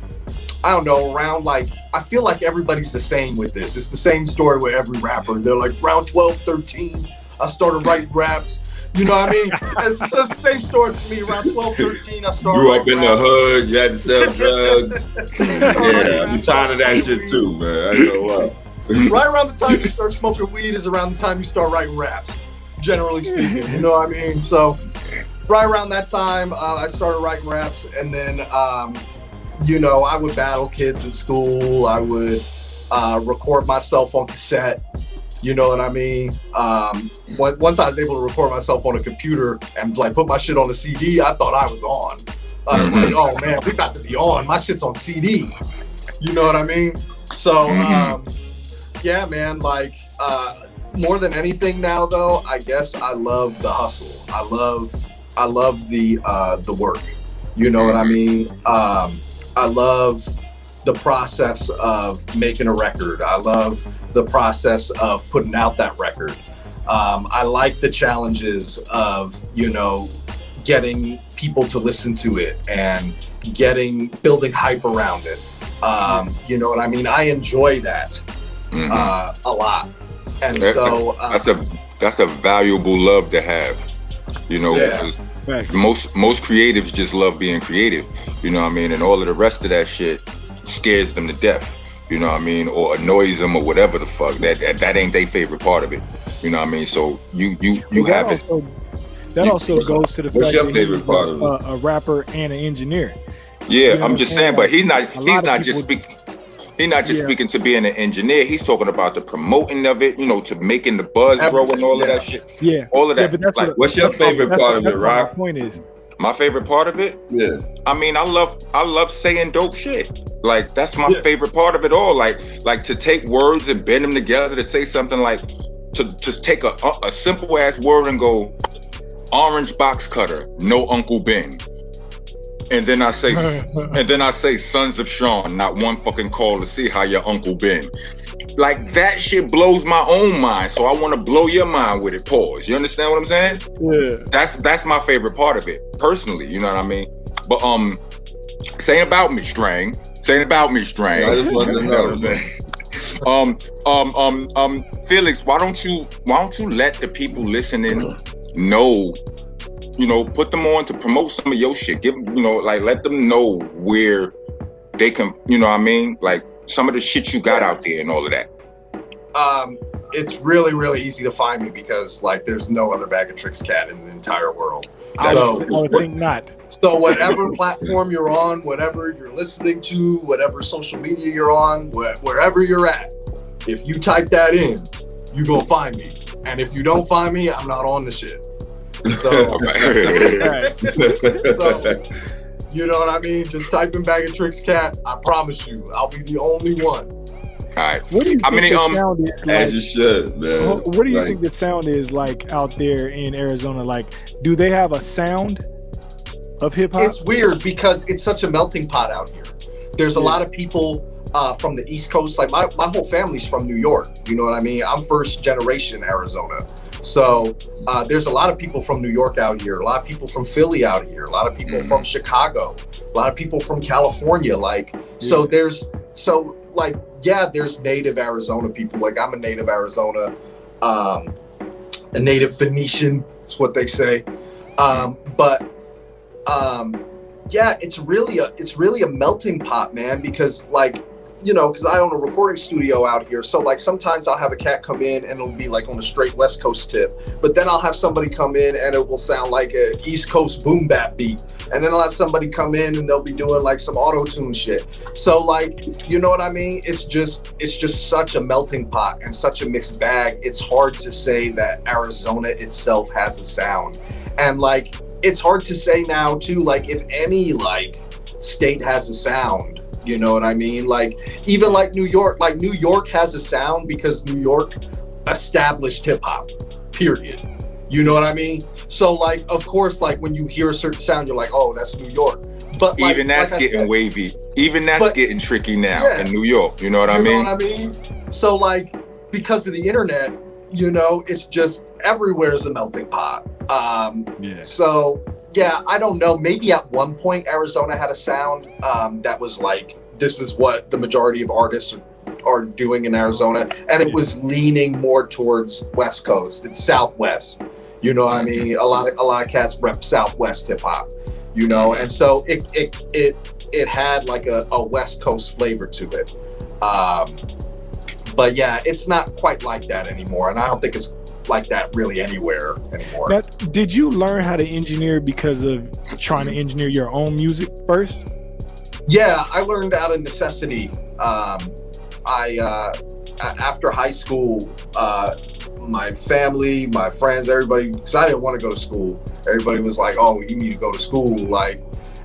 I don't know, around like, I feel like everybody's the same with this. It's the same story with every rapper. They're like, around 12, 13, I started writing raps. You know what I mean? It's the same story for me. Around 12, 13, I started. Grew up in the hood. You had to sell drugs. Yeah, I'm tired of that shit too, man. I know what. Right around the time you start smoking weed is around the time you start writing raps, generally speaking. You know what I mean? So right around that time, I started writing raps, and then, you know, I would battle kids in school. I would record myself on cassette. You know what I mean? Once I was able to record myself on a computer and like put my shit on the CD, I thought I was on. I was like, oh man, we got to be on. My shit's on CD. You know what I mean? So, yeah, man, like, more than anything now though, I guess I love the hustle. I love the work. You know what I mean? I love the process of making a record. I love the process of putting out that record. I like the challenges of, you know, getting people to listen to it and building hype around it. You know what I mean? I enjoy that a lot. And so that's a valuable love to have, you know, because most creatives just love being creative, you know what I mean? And all of the rest of that shit scares them to death, you know what I mean, or annoys them or whatever the fuck. That ain't their favorite part of it, you know what I mean? So you have it. That also goes to the fact your that favorite part of it? A rapper and an engineer. Yeah, you know, I'm just saying, but he's not just speaking to being an engineer. He's talking about the promoting of it, you know, to making the buzz grow and all of that shit. Yeah, all of that. But that's like, what's your favorite part of it, Rock? My point is, my favorite part of it? Yeah. I mean, I love saying dope shit. Like, that's my favorite part of it all. Like to take words and bend them together to say something, like to just take a simple ass word and go, orange box cutter, no Uncle Ben. And then I say Sons of Sean, not one fucking call to see how your uncle been. Like, that shit blows my own mind, so I want to blow your mind with it. Pause. You understand what I'm saying? Yeah. That's my favorite part of it, personally. You know what I mean? But saying about me, Starang. I just wanted to know. Felix, why don't you let the people listening know? You know, put them on to promote some of your shit. Give them, you know, like, let them know where they can, you know what I mean? Like, some of the shit you got out there and all of that. It's really, really easy to find me because, like, there's no other Bag of Tricks cat in the entire world. I would think not. So whatever platform you're on, whatever you're listening to, whatever social media you're on, wherever you're at, if you type that in, you gonna find me. And if you don't find me, I'm not on the shit. So, you know what I mean? Just type in Bag of Tricks cat. I promise you, I'll be the only one. All right. What do you think the sound is like? As you should, man. What do you think the sound is like out there in Arizona? Like, do they have a sound of hip hop? It's weird because it's such a melting pot out here. There's a lot of people from the East Coast. Like, my whole family's from New York. You know what I mean? I'm first generation Arizona. So there's a lot of people from New York out here, a lot of people from Philly out here, a lot of people from Chicago, a lot of people from California. Like, there's native Arizona people. Like, I'm a native Arizona, a native Phoenician is what they say. It's really a melting pot, man, because, like, you know, because I own a recording studio out here. So, like, sometimes I'll have a cat come in and it'll be like on a straight West Coast tip. But then I'll have somebody come in and it will sound like a East Coast boom bap beat. And then I'll have somebody come in and they'll be doing like some auto-tune shit. So, like, you know what I mean? It's just such a melting pot and such a mixed bag. It's hard to say that Arizona itself has a sound. And, like, it's hard to say now too, like, if any, like, state has a sound. You know what I mean? Like, even like New York has a sound because New York established hip hop, period. You know what I mean? So, like, of course, like, when you hear a certain sound, you're like, oh, that's New York. But like, even that's getting wavy. Even that's getting tricky now in New York. You know what I mean? You know what I mean? So, like, because of the internet, you know, it's just everywhere is a melting pot. So, yeah, I don't know. Maybe at one point Arizona had a sound that was like, this is what the majority of artists are doing in Arizona, and it was leaning more towards West Coast. It's Southwest. You know what I mean? A lot of cats rep Southwest hip hop. You know, and so it had like a West Coast flavor to it. But yeah, it's not quite like that anymore, and I don't think it's like that really anywhere anymore. Now, did you learn how to engineer because of trying to engineer your own music first? Yeah, I learned out of necessity. After high school, my family, my friends, everybody, because I didn't want to go to school. Everybody was like, "Oh, you need to go to school," like,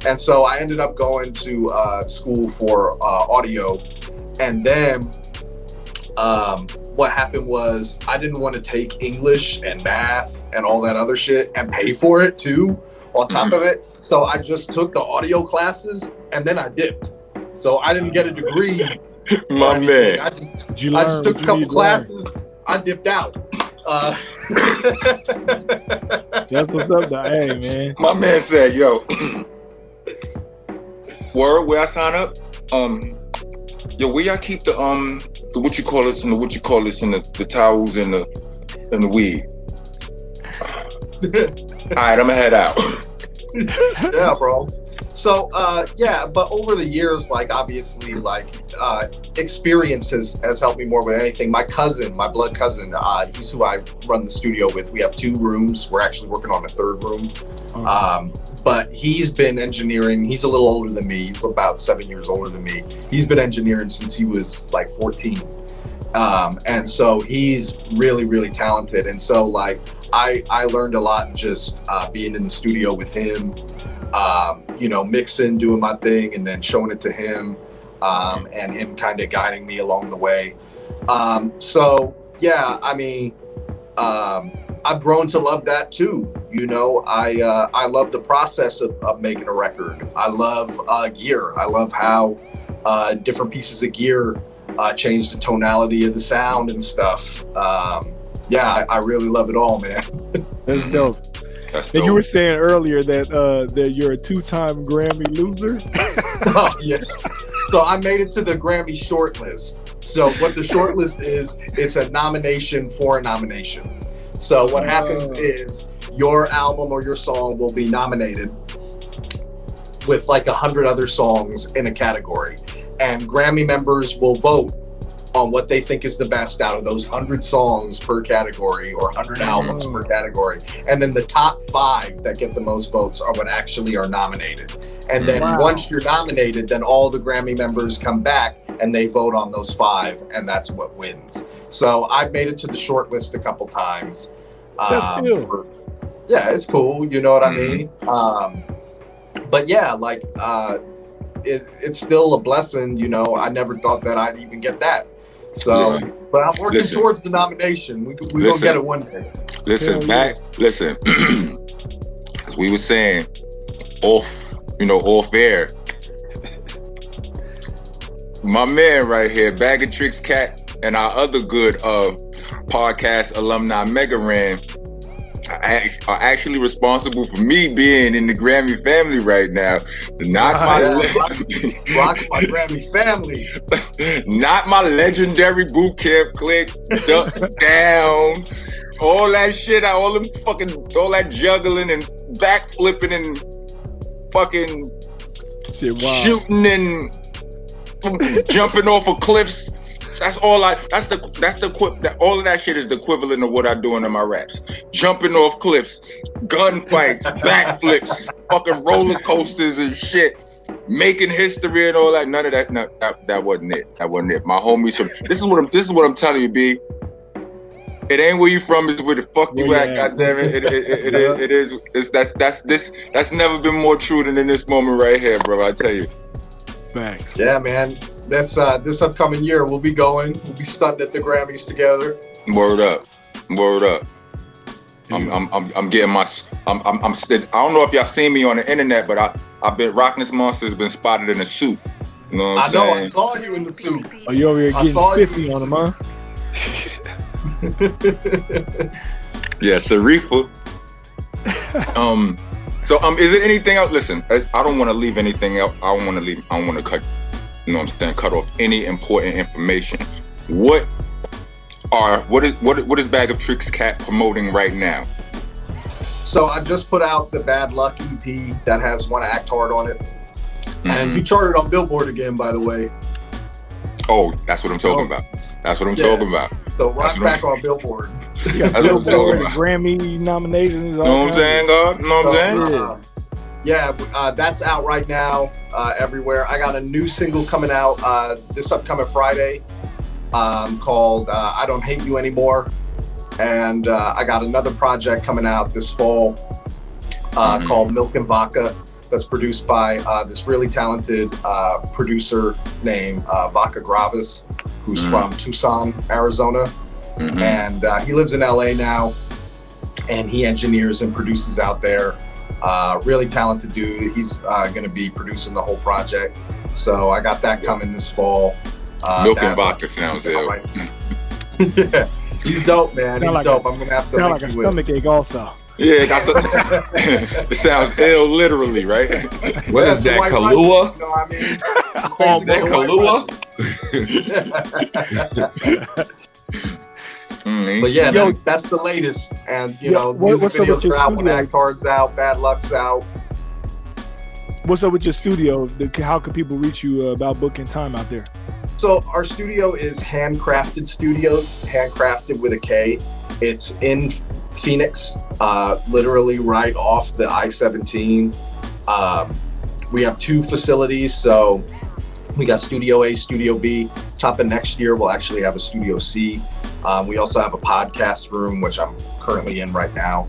and so I ended up going to school for audio, and then what happened was I didn't want to take English and math and all that other shit and pay for it too on top of it. So I just took the audio classes and then I dipped. So I didn't get a degree. My man. I just took a couple classes. I dipped out. That's what's up, though. Hey, man. My man said, "Yo, word, where I sign up? Yo, where y'all keep the what you call it and the towels and the weed?" All right, I'm gonna head out. Yeah, bro. So yeah, but over the years, like obviously, like experience has helped me more with anything. My cousin, my blood cousin, he's who I run the studio with. We have 2 rooms. We're actually working on a 3rd room. But he's been engineering. He's a little older than me. He's about 7 years older than me. He's been engineering since he was like 14. And so he's really, really talented. And so like I learned a lot just being in the studio with him, you know, mixing, doing my thing, and then showing it to him, and him kind of guiding me along the way. So yeah, I mean, I've grown to love that too. You know, I love the process of making a record. I love gear. I love how different pieces of gear change the tonality of the sound and stuff. Yeah, I really love it all, man. That's dope. That's and dope. you were saying earlier that you're a 2-time Grammy loser. Oh yeah. So I made it to the Grammy shortlist. So what the shortlist is, it's a nomination for a nomination. So what happens is your album or your song will be nominated with like 100 other songs in a category, and Grammy members will vote on what they think is the best out of those 100 songs per category or 100 albums per category. And then the top 5 that get the most votes are what actually are nominated. And then once you're nominated, then all the Grammy members come back and they vote on those 5, and that's what wins. So I've made it to the short list a couple times. That's cool. Yeah, it's cool. You know what I mean? But yeah, like it's still a blessing. You know, I never thought that I'd even get that. So, but I'm working towards the nomination. We're gonna get it one day. Listen, as we were saying off air. My man right here, Bag of Tricks Cat, and our other good podcast alumni Mega Ran are actually responsible for me being in the Grammy family right now. Not my Grammy family. Not my legendary boot camp clique, duck down, all that shit, all that juggling and backflipping and fucking shooting and jumping off of cliffs. All of that shit is the equivalent of what I do in my raps. Jumping off cliffs, gunfights, backflips, fucking roller coasters and shit. Making history and all that. None of that. No, that wasn't it. That wasn't it. My homies from this is what I'm telling you, B. It ain't where you from, it's where the fuck you at, goddammit. It is. That's never been more true than in this moment right here, bro. I tell you. Facts. Yeah, man. That's this upcoming year. We'll be stunting at the Grammys together. Word up. I'm getting my. I don't know if y'all seen me on the internet, but I've been Rockness Monster has been spotted in a suit. You know what I'm saying? I saw you in the suit. Oh, you over here getting spiffy on him, huh? Yeah, Sarifa. So is there anything else? Listen, I don't want to leave anything else. I don't want to cut you know what I'm saying, cut off any important information. What is Bag of Tricks Cat promoting right now? So I just put out the Bad Luck EP that has Wanna Act Hard on it. And you charted on Billboard again, by the way. Oh, that's what I'm talking about. That's what I'm talking about. So rock back on Billboard. That's what I'm talking about. Grammy nominations. Know what I'm saying, God? Know what I'm saying? That's out right now everywhere. I got a new single coming out this upcoming Friday called I Don't Hate You Anymore. And I got another project coming out this fall called Milk and Vodka. That's produced by this really talented producer named Vaca Gravis, who's from Tucson, Arizona. And he lives in LA now, and he engineers and produces out there. Really talented dude. He's going to be producing the whole project. So I got that coming this fall. Milk and Vodka sounds ill. Yeah, he's dope, man. He's dope. I'm going to have to sound like a stomach ache also. Yeah, it sounds ill, literally, right? What is that, Kahlua? You know what I mean? Oh, that Kahlua? But yeah, that's the latest. And, you know, music videos are out, When Act Hard's out, Bad Luck's out. What's up with your studio? How can people reach you about booking time out there? So our studio is Handcrafted Studios, handcrafted with a K. It's in Phoenix, literally right off the I-17. We have two facilities, so we got Studio A, Studio B. Top of next year, we'll actually have a Studio C. We also have a podcast room, which I'm currently in right now.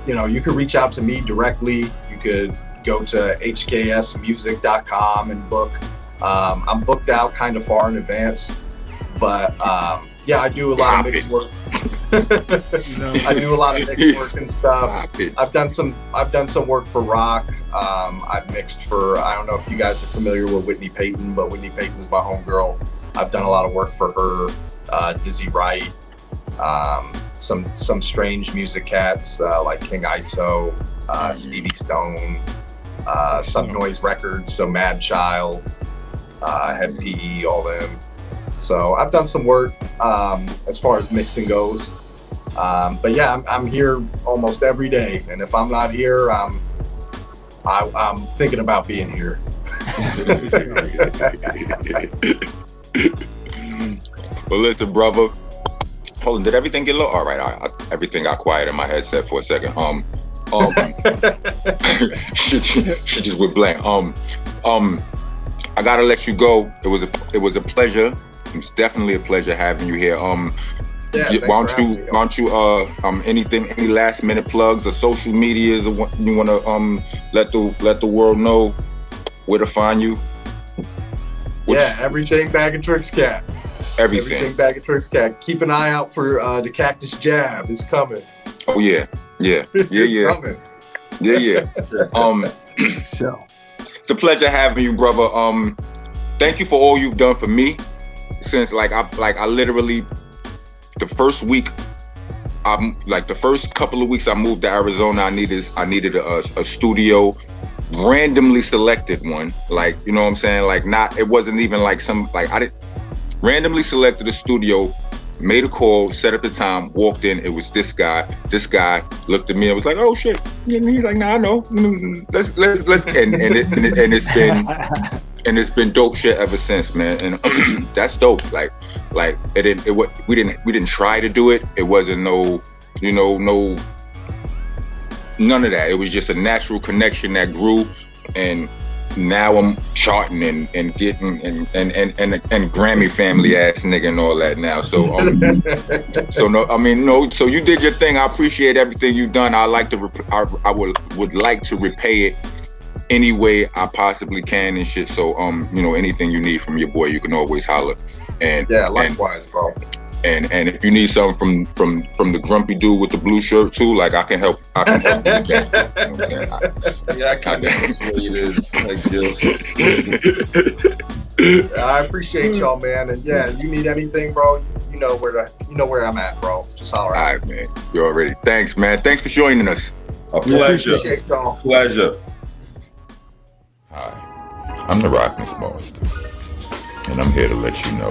You know, you could reach out to me directly. You could go to hksmusic.com and book. I'm booked out kind of far in advance, but I do a lot of mix work. I do a lot of mix work and stuff. I've done some work for rock. I've mixed for, I don't know if you guys are familiar with Whitney Payton, but Whitney Payton's my homegirl. I've done a lot of work for her, Dizzy Wright, some strange music cats like King ISO, Stevie Stone, some Noise Records, so Mad Child, Head PE, all them. So I've done some work as far as mixing goes. But yeah, I'm here almost every day. And if I'm not here, I'm thinking about being here. Well, listen, brother. Hold on, did everything get low? All right, everything got quiet in my headset for a second. She just went blank. I gotta let you go. It was a pleasure. It's definitely a pleasure having you here. Why don't you any last minute plugs or social medias or what you want to let the world know where to find you? Everything Bag of Tricks Cat. Everything Bag of Tricks Cat. Keep an eye out for the Cactus Jab. It's coming. Oh yeah. It's coming. So it's a pleasure having you, brother. Thank you for all you've done for me. Since I literally the first couple of weeks I moved to Arizona, I needed a studio, randomly selected one. Like, you know what I'm saying? It wasn't even randomly selected a studio, made a call, set up the time, walked in. It was this guy. This guy looked at me and was like, "Oh shit!" And he's like, "Nah, I know. Let's." And it's been dope shit ever since, man. And that's dope. We didn't try to do it. It wasn't none of that. It was just a natural connection that grew, and now I'm charting and getting and Grammy family ass nigga and all that now. So so you did your thing. I appreciate everything you've done. I would like to repay it any way I possibly can and shit. So anything you need from your boy, you can always holler. And likewise, bro. And if you need something from the grumpy dude with the blue shirt too, I can help. I can help you with that. You know what I'm saying? I can't it is. I appreciate y'all, man. And you need anything, bro, you know where I'm at, bro. Just holler. All right, man. You already. Thanks, man. Thanks for joining us. A pleasure. Appreciate y'all. Pleasure. I'm the Rockness Monster, and I'm here to let you know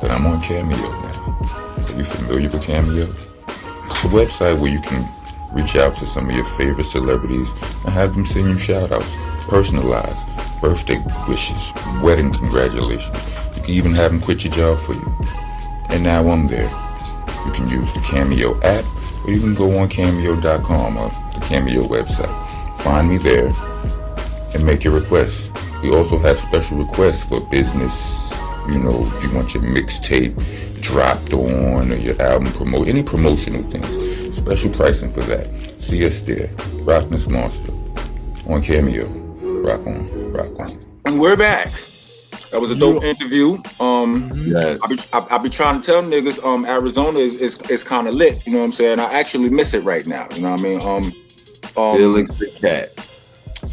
that I'm on Cameo now. Are you familiar with Cameo? It's a website where you can reach out to some of your favorite celebrities and have them send you shout-outs, personalized, birthday wishes, wedding congratulations. You can even have them quit your job for you. And now I'm there. You can use the Cameo app, or you can go on Cameo.com or the Cameo website. Find me there and make your requests. We also have special requests for business. You know, if you want your mixtape dropped on or your album promote, any promotional things. Special pricing for that. See us there. Rockness Monster on Cameo. Rock on, rock on. And we're back. That was a dope interview. Yes. I be trying to tell niggas, Arizona is kind of lit. You know what I'm saying? I actually miss it right now. You know what I mean? Felix the Cat.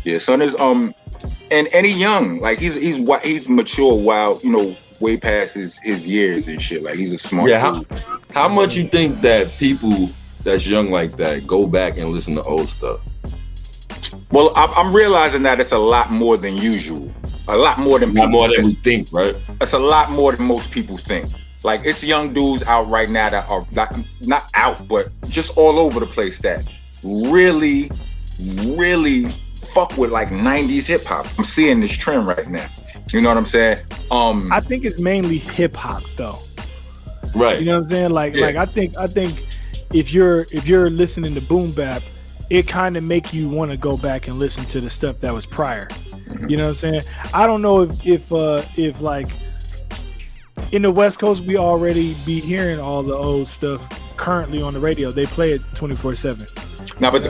Yeah, son is and he young. Like he's mature while, you know, way past his years and shit. Like he's a smart dude. How much you think that people that's young like that go back and listen to old stuff? Well, I'm realizing that it's a lot more than usual. A lot more than we think, right? It's a lot more than most people think. Like, it's young dudes out right now that are not out, but just all over the place that really, really fuck with like 90s hip hop. I'm seeing this trend right now. You know what I'm saying? I think it's mainly hip hop though. Right. You know what I'm saying? Like I think if you're listening to boom bap, it kind of make you want to go back and listen to the stuff that was prior. Mm-hmm. You know what I'm saying? I don't know if like in the West Coast we already be hearing all the old stuff currently on the radio. They play it 24/7. Now, but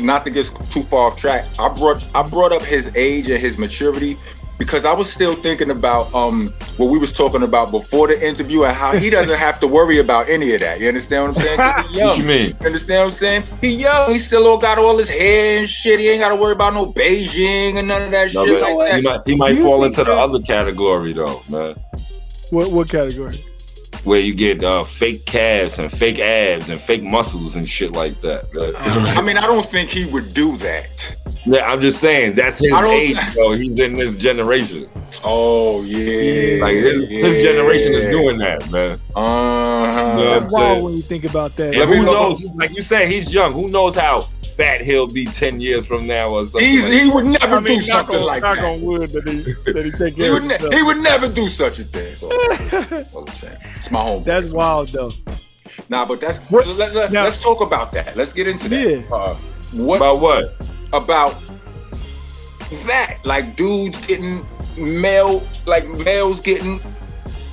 not to get too far off track, I brought up his age and his maturity because I was still thinking about what we was talking about before the interview and how he doesn't have to worry about any of that. You understand what I'm saying? 'Cause he young. What you mean? You understand what I'm saying? He young. He still all got all his hair and shit. He ain't got to worry about no Beijing and none of that shit like that. He might fall into the other category though, man. What category? Where you get fake calves and fake abs and fake muscles and shit like that. I mean, I don't think he would do that. Yeah, I'm just saying that's his age, though. He's in this generation. Oh yeah, like his generation is doing that, man. That's wild when you think about that. And who knows? Like you said, he's young. Who knows how fat he'll be 10 years from now or something? He would never do something like that. Knock on wood that he take care of himself. He would never do such a thing. So that's what I'm saying. It's my home. That's wild though. Nah, but let's talk about that. Let's get into that. Yeah. About what? About that, like dudes getting males getting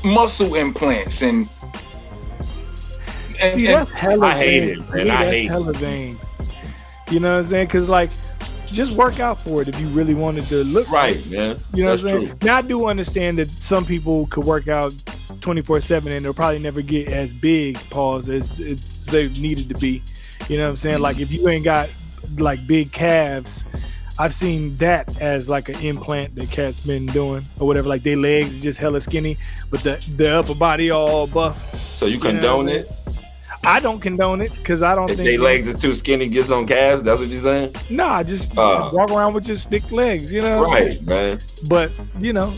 muscle implants and see, that's hella I hate it, man. I hate hella vain. You know what I'm saying? Because like, just work out for it if you really wanted to look right, man. You know that's what I'm saying? Now I do understand that some people could work out 24/7 and they'll probably never get as big as they needed to be. You know what I'm saying? Mm-hmm. Like if you ain't got like big calves, I've seen that as like an implant that cats been doing or whatever. Like their legs are just hella skinny, but the upper body all buff. So you condone it? I don't condone it because I don't if think their legs is too skinny, get some calves. That's what you're saying? Nah, just walk around with your stick legs, you know? Right, man. But you know,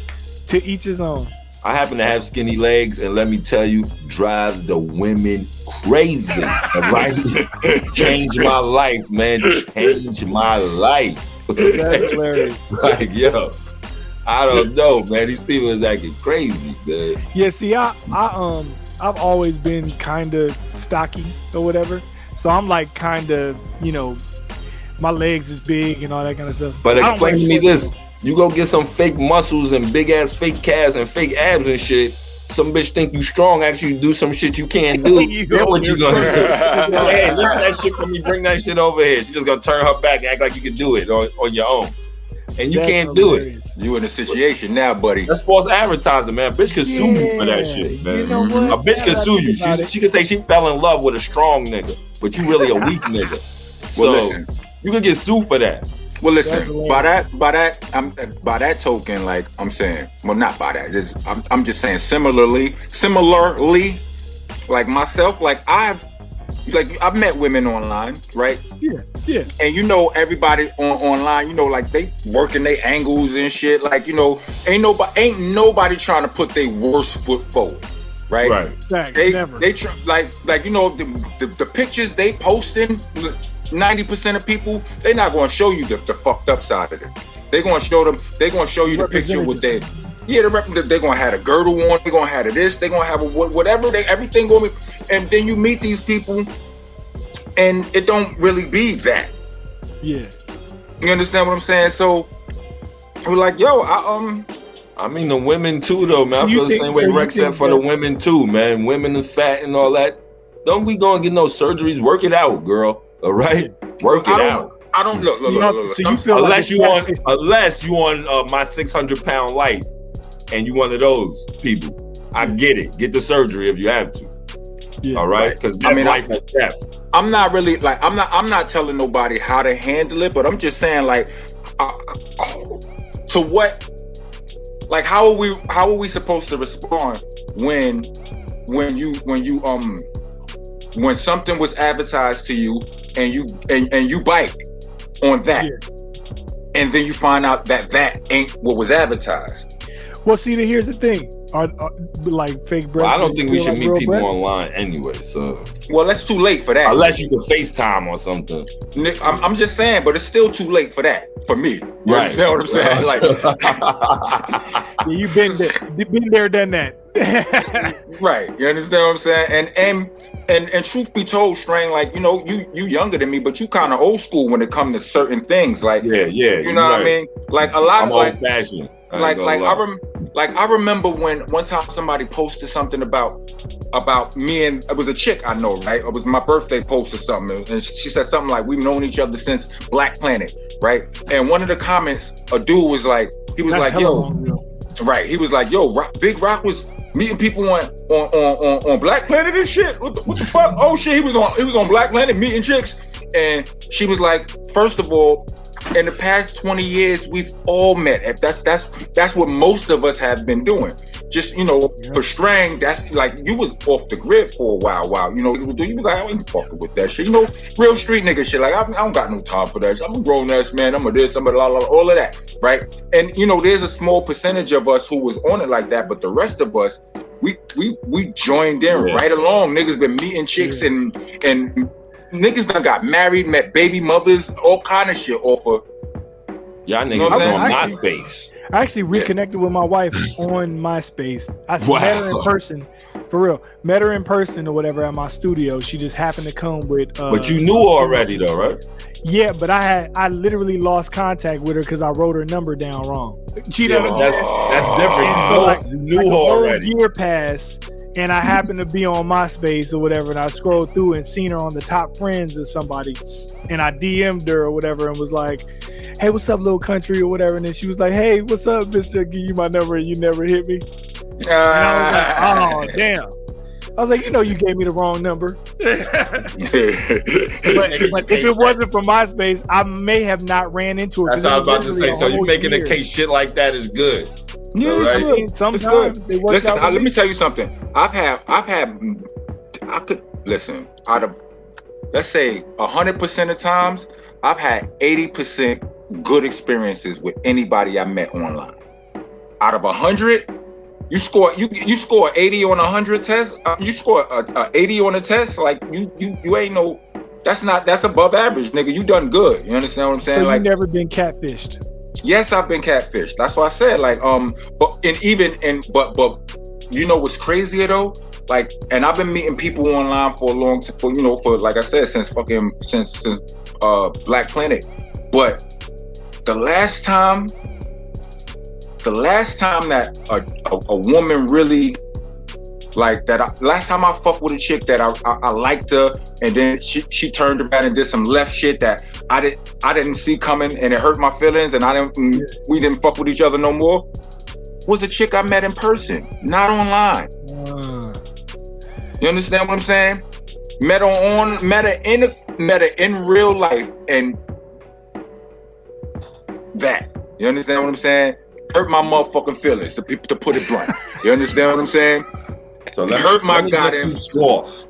to each his own. I happen to have skinny legs, and let me tell you, drives the women crazy. Right? Change my life, man. Change my life. That's hilarious. Like, yo, I don't know, man. These people is acting crazy, man. Yeah, see, I've always been kind of stocky or whatever, so I'm like kind of, you know, my legs is big and all that kind of stuff. But explain to me this. You go get some fake muscles and big ass fake calves and fake abs and shit. Some bitch think you strong, actually do some shit you can't do. Then what you gonna do? Hey, leave that shit for me, bring that shit over here. She just gonna turn her back and act like you can do it on your own. And you can't do it. You in a situation now, buddy. That's false advertising, man. A bitch could sue you for that shit, man. You know what? A bitch could sue you. She could say she fell in love with a strong nigga, but you really a weak nigga. So listen, you could get sued for that. Well, listen. By that token, like I'm saying, well, not by that. I'm just saying. Similarly, like myself, like I've like I've met women online, right? Yeah. And you know, everybody online, you know, like they working their angles and shit. Like, you know, ain't nobody trying to put their worst foot forward, right? Right. Exactly. They like you know, the pictures they posting, 90% of people, they're not going to show you the fucked up side of it. They're going to show you the picture with their. Yeah, they're gonna have a girdle on. They're gonna have this. They're gonna have whatever. Everything gonna be. And then you meet these people, and it don't really be that. Yeah. You understand what I'm saying? So we're like, yo, I mean the women too, though, man. I feel the same way Rek said for the women too, man. Women is fat and all that. Don't be gonna get no surgeries. Work it out, girl. All right, work it out. I don't look. So you feel unless you on my 600-pound life. And you one of those people, I get it. Get the surgery if you have to. Yeah, all right, because that's life and death. I'm not really like I'm not telling nobody how to handle it, but I'm just saying like, so what? Like, how are we supposed to respond when something was advertised to you and you bite on that, and then you find out that ain't what was advertised. Well, see, here's the thing. Are like fake bread? Well, I don't think we should meet people online anyway. So, well, that's too late for that. Unless you can FaceTime or something. I'm just saying, but it's still too late for that for me. You understand what I'm saying? Like, yeah, you've been there, done that. Right. You understand what I'm saying? And truth be told, Starang, like, you know, you younger than me, but you kind of old school when it comes to certain things. Like, yeah, you know what I mean? Like a lot I'm of like old fashioned. I remember when one time somebody posted something about me, and it was a chick I know, right? It was my birthday post or something, and she said something like, we've known each other since Black Planet, right? And one of the comments, a dude was like, he was like, yo, right? He was like, yo, Big Rock was meeting people on Black Planet and shit. What the fuck? Oh shit, he was on Black Planet meeting chicks, and she was like, first of all, in the past 20 years, we've all met. That's what most of us have been doing. Just, you know, for Starang, that's like, you was off the grid for a while. You know, you was like, I ain't fucking with that shit. You know, real street nigga shit. Like, I don't got no time for that. I'm a grown ass man. I'm a this, I'm a la, all of that, right? And, you know, there's a small percentage of us who was on it like that, but the rest of us, we joined in right along. Niggas been meeting chicks and niggas done got married, met baby mothers, all kind of shit off of. Y'all niggas on MySpace. I actually reconnected with my wife on MySpace. I met her in person, for real. Met her in person or whatever at my studio. She just happened to come with. But you knew already though, right? Yeah, but I literally lost contact with her because I wrote her number down wrong. That's different. So like, you knew her already. A year passed, and I happened to be on MySpace or whatever, and I scrolled through and seen her on the top friends of somebody, and I DM'd her or whatever and was like, hey, what's up, little country or whatever, and then she was like, hey, what's up, Mr. Give you my number and you never hit me. And I was like, oh, damn. I was like, you know, you gave me the wrong number. but if it wasn't for MySpace, I may have not ran into her. That's what I was about to say. So you making a case shit like that is good. Yeah, right? I mean, sometimes they work listen, out let me tell you something. Out of, let's say 100% of times, I've had 80% good experiences with anybody I met online. Out of 100, you score 80 on 100 test. You score a 80 on a test. Like you ain't no. That's above average, nigga. You done good. You understand what I'm saying? So like, you never been catfished? Yes, I've been catfished. That's why I said like but you know what's crazier though? Like, and I've been meeting people online for a long time, for like I said, since Black Planet. But the last time that a woman really like that, last time I fucked with a chick that I liked her, and then she turned around and did some left shit that I didn't see coming, and it hurt my feelings, and we didn't fuck with each other no more, was a chick I met in person, not online. You understand what I'm saying? Met her in real life, and that, you understand what I'm saying? Hurt my motherfucking feelings, to put it blunt. You understand what I'm saying? So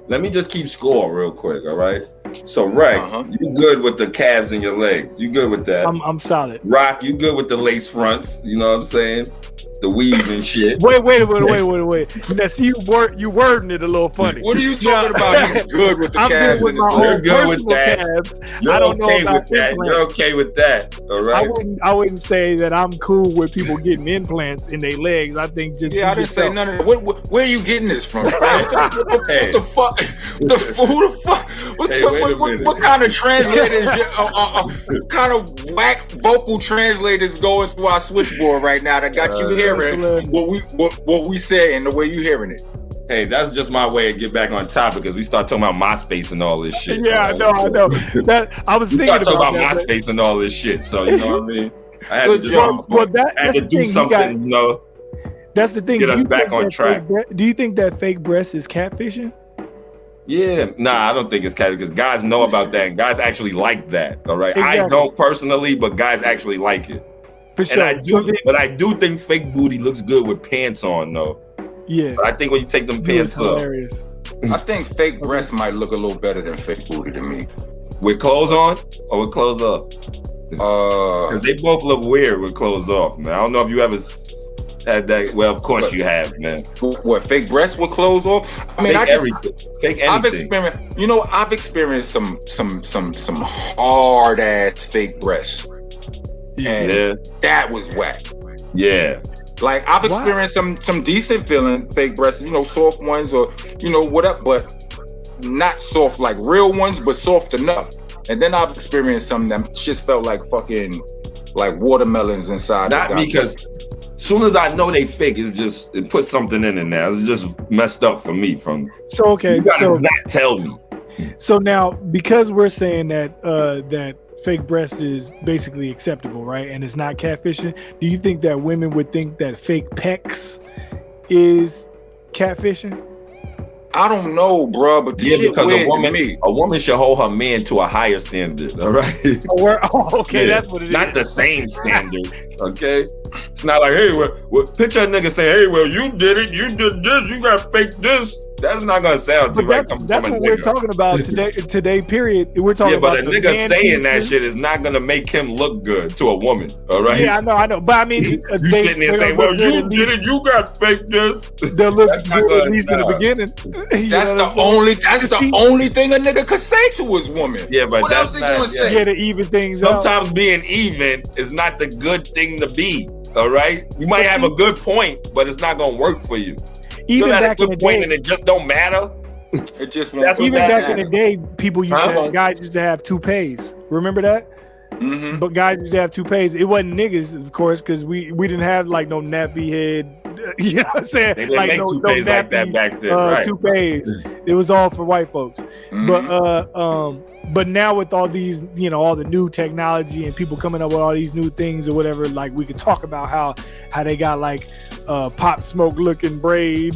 let me just keep score real quick, all right? So Rek, you good with the calves in your legs? You good with that? I'm solid. Rock, you good with the lace fronts? You know what I'm saying? The weave and shit. Wait. Now, see, you wording it a little funny. What are you talking about? He's good with the calves. I'm good with my own good with that. Calves. You're I don't okay know with that. You're okay with that. All right. I wouldn't say that I'm cool with people getting implants in their legs. I think just I didn't say none of that. Where are you getting this from? What the fuck? What kind of translators? Kind of whack vocal translators going through our switchboard right now that got you hearing what we say and the way you hearing it? Hey, that's just my way to get back on topic because we start talking about MySpace and all this shit. Yeah, I know. That I was thinking about MySpace and all this shit. So you know what I mean. I had to do something. You know. That's the thing. Get us back on track. Do you think that fake breast is catfishing? Yeah, I don't think it's catfishing because guys know about that. And guys actually like that. All right, exactly. I don't personally, but guys actually like it. For sure. And I do think fake booty looks good with pants on though. Yeah. But I think when you take them pants off, I think fake breasts might look a little better than fake booty to me. With clothes on or with clothes up? Because they both look weird with clothes off, man. I don't know if you ever had that. Well, of course you have, man. What, fake breasts with clothes off? I mean, fake anything. I've experienced some hard ass fake breasts. And that was whack. Yeah. Like I've experienced some decent feeling fake breasts, soft ones or whatever, but not soft like real ones, but soft enough. And then I've experienced some of them just felt like fucking like watermelons inside. Not because soon as I know they fake, it puts something in there. It's just messed up for me. So okay, you gotta not tell me. So now because we're saying that that fake breast is basically acceptable, right? And it's not catfishing. Do you think that women would think that fake pecs is catfishing? I don't know, bro, but because a woman should hold her man to a higher standard, all right? Okay, that's what it is. Not the same standard, okay? It's not like, hey, picture a nigga saying, hey, well, you did it, you did this, you got fake this. That's not gonna sound too right. That's what we're talking about today. Period. We're talking about. Yeah, but a nigga saying that shit is not gonna make him look good to a woman. All right. Yeah, I know. But I mean, you sitting there saying, "Well, you did it. You got fake this." That looks good at least in the beginning. That's the only thing a nigga could say to his woman. Yeah, but what that's else he gonna say? To even things. Sometimes being even is not the good thing to be. All right. You might have a good point, but it's not gonna work for you. Even back in the day, and it just don't matter. It just won't. Even back in the day, people guys used to have toupees. Remember that? Mm-hmm. But guys used to have toupees. It wasn't niggas, of course, because we didn't have like no nappy head. You know what I'm saying? They didn't make toupees like that back then, right? Toupees. It was all for white folks. Mm-hmm. But now with all these, all the new technology and people coming up with all these new things or whatever, like we could talk about how they got like pop smoke looking braid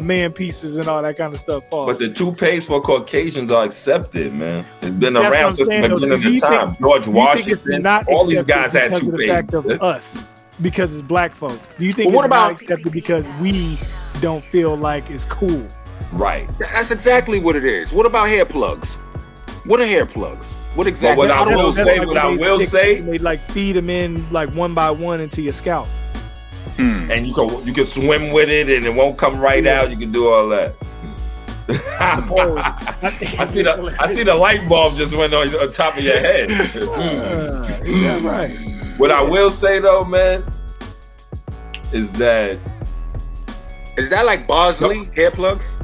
man pieces and all that kind of stuff. But the toupees for Caucasians are accepted, man. It's been around since the beginning of time. George Washington, all these guys had toupees. Of us, because it's black folks. Do you think it's not accepted because we don't feel like it's cool? Right. That's exactly what it is. What about hair plugs? What are hair plugs? What exactly? But what I will say, they like feed them in like one by one into your scalp. And you can swim with it and it won't come right out. You can do all that. I see the light bulb just went on top of your head. Yeah, right. What I will say though, man, is that like Bosley hair plugs?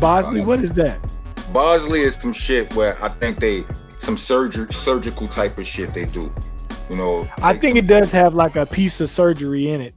Bosley, what is that? Bosley is some shit where I think some surgical type of shit they do. I think it does have like a piece of surgery in it.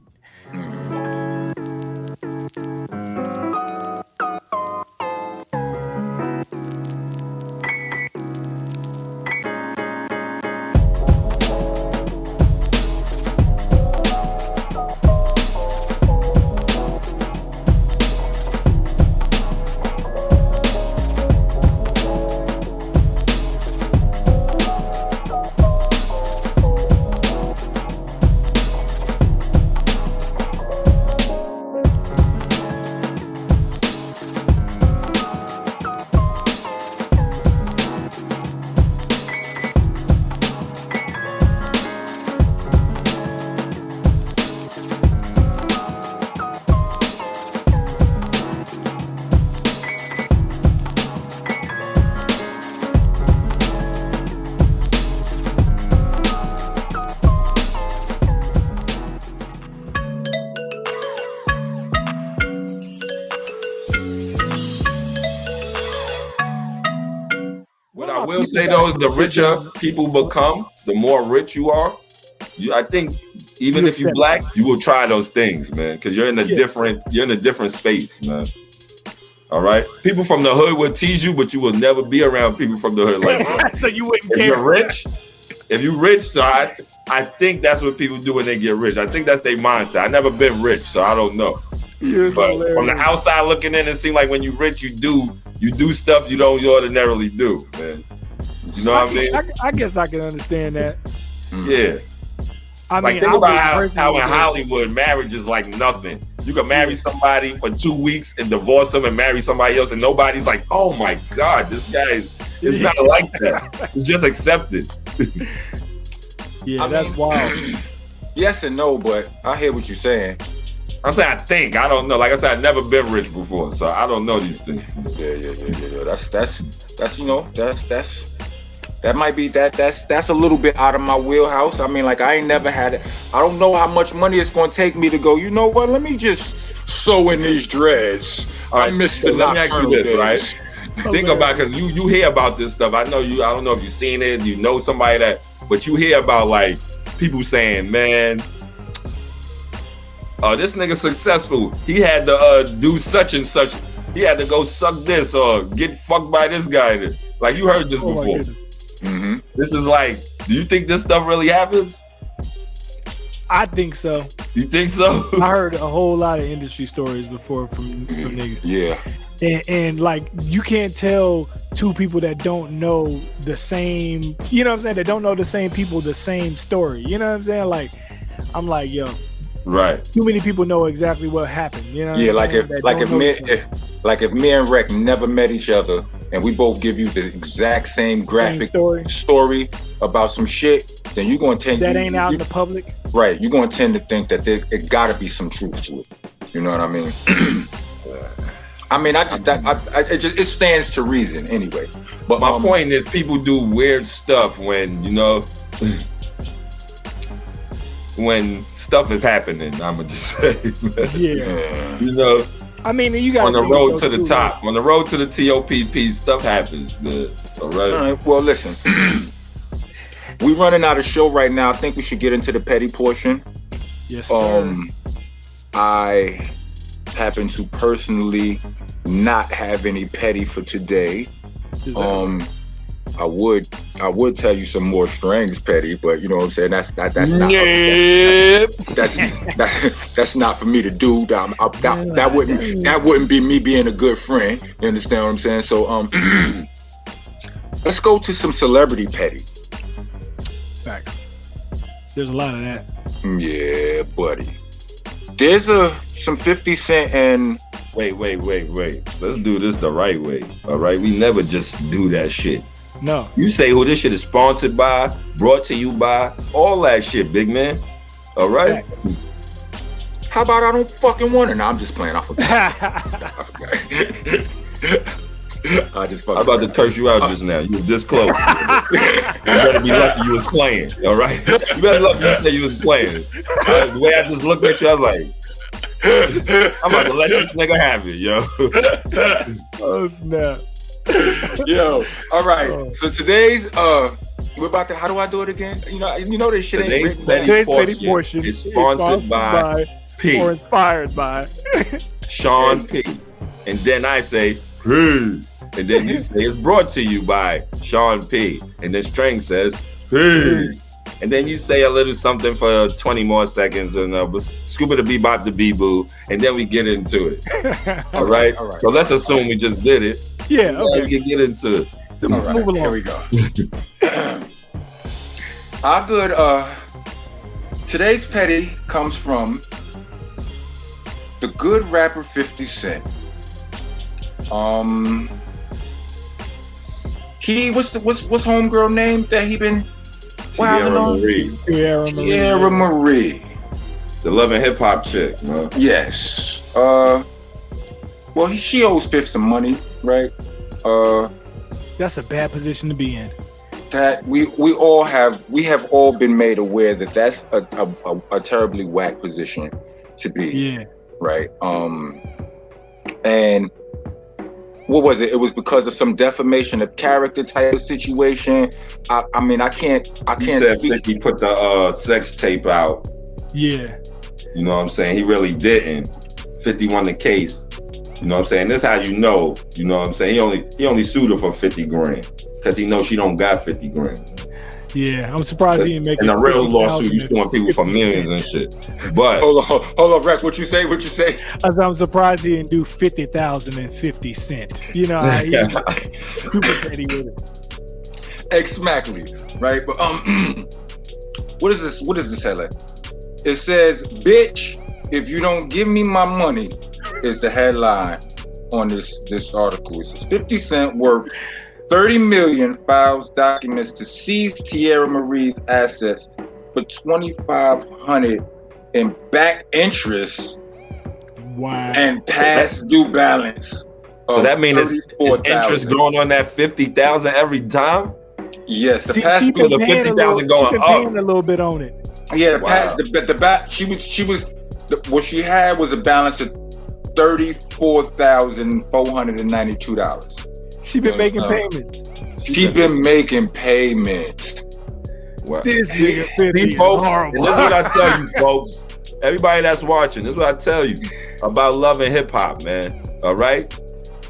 will say though, is the richer people become, the more rich you are. I think even if you're black, you will try those things, man, because you're in a different space, man. All right, people from the hood will tease you, but you will never be around people from the hood like that. So you wouldn't care. If you're rich, so I think that's what people do when they get rich. I think that's their mindset. I've never been rich, so I don't know. But from the outside looking in, it seems like when you're rich, you do stuff you don't ordinarily do, man. You know what I mean? I guess I can understand that. Yeah. I mean, think about how in Hollywood, marriage is like nothing. You can marry somebody for 2 weeks and divorce them and marry somebody else, and nobody's like, oh my God, this guy is not like that. You just accept it. Yeah, that's wild. Yes and no, but I hear what you're saying. I'm saying I don't know. Like I said, I've never been rich before, so I don't know these things. Yeah. That's you know, that might be that's a little bit out of my wheelhouse. I mean, like I ain't never had it. I don't know how much money it's gonna take me to go, you know what, let me just sew in these dreads. I miss the nocturnal days. Right? Think about, because you hear about this stuff. I don't know if you've seen it, you know somebody that, but you hear about like people saying, man, this nigga successful. He had to do such and such. He had to go suck this or get fucked by this guy. Like you heard this before. Mm-hmm. This is like, do you think this stuff really happens? I think so. You think so? I heard a whole lot of industry stories before from niggas. Yeah. And like you can't tell two people that don't know the same, you know what I'm saying? That don't know the same people, the same story. You know what I'm saying? Like, I'm like, yo. Right. Too many people know exactly what happened. You know? Yeah, like if me and Rek never met each other and we both give you the exact same graphic story about some shit, then you're gonna tend that ain't out in the public. Right. You're gonna tend to think that it gotta be some truth to it. You know what I mean? I mean, it stands to reason anyway. But my point is, people do weird stuff when, you know, when stuff is happening. I'ma just say, yeah, you know. I mean, you got on the road to the top, on the road to the TOPP, stuff happens, man. All right. Well, listen, we running out of show right now. I think we should get into the petty portion. Yes, sir. I happen to personally not have any petty for today. I would tell you some more strings petty, but you know what I'm saying. That's not for me to do. That wouldn't be me being a good friend. You understand what I'm saying? So let's go to some celebrity petty. Facts. There's a lot of that. Yeah, buddy. There's some 50 Cent and. Wait. Let's do this the right way. All right, we never just do that shit. No. You say who this shit is sponsored by, brought to you by, all that shit, big man. All right? How about I don't fucking want it? No, I'm just playing. I forgot. I'm about to curse you out just now. You was this close. You better be lucky you was playing, all right? You better lucky you said you was playing. The way I just looked at you, I was like, I'm about to let this nigga have it, yo. Oh, snap. Yo, all right. So today's we're about to. How do I do it again? You know this shit ain't written. Today's petty portion is sponsored by P or inspired by Sean P. And then I say P. And then you say it's brought to you by Sean P. And then String says P. And then you say a little something for 20 more seconds, and scuba the bebop the bee-boo, and then we get into it. All right? So let's assume we just did it. Yeah, okay. We can get into it. Move along. Here we go. Our good, today's petty comes from the good rapper 50 Cent. What's homegirl name that he been Tierra Marie. The Love and Hip Hop chick, man. Yes. Well, she owes Fifth some money, right? That's a bad position to be in. That we have all been made aware that that's a terribly whack position to be. Yeah. Right. And what was it? It was because of some defamation of character type of situation. I mean, I can't. He said 50 put the sex tape out. Yeah. You know what I'm saying? He really didn't. 50 won the case. You know what I'm saying? This how you know what I'm saying? He only sued her for 50 grand because he knows she don't got 50 grand. Yeah, I'm surprised he didn't make it. In a real lawsuit, you suing people for millions and shit. But hold on, Rek. What you say? I'm surprised he didn't do 50,000 and 50 cents. You know, super petty with it. Exactly, right? But what is this? What does this say? Like, it says, "Bitch, if you don't give me my money," is the headline on this article. It says 50 Cent worth 30 million files documents to seize Tierra Marie's assets for $2,500 in back interest. Wow. And past due balance. So that means it's interest going on that 50,000 every time? Yes, the past due, the 50,000 going up. Paying a little bit on it. Yeah, the back. What she had was a balance of $34,492. She been making payments. She been making payments. Wow. This nigga 50 folks, horrible. and this is what I tell you, folks. Everybody that's watching, this is what I tell you about love and hip hop, man. All right?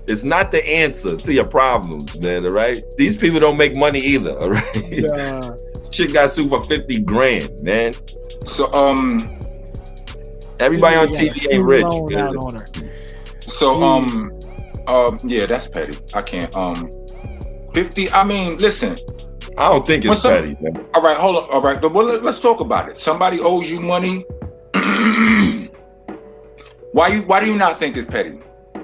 It's not the answer to your problems, man. All right? These people don't make money either. All right? Chick got sued for 50 grand, man. So everybody on TV ain't rich, man. So yeah, that's petty. I can't 50. I mean, listen. I don't think it's petty, man. All right, hold on. All right, but let's talk about it. Somebody owes you money. Why do you not think it's petty?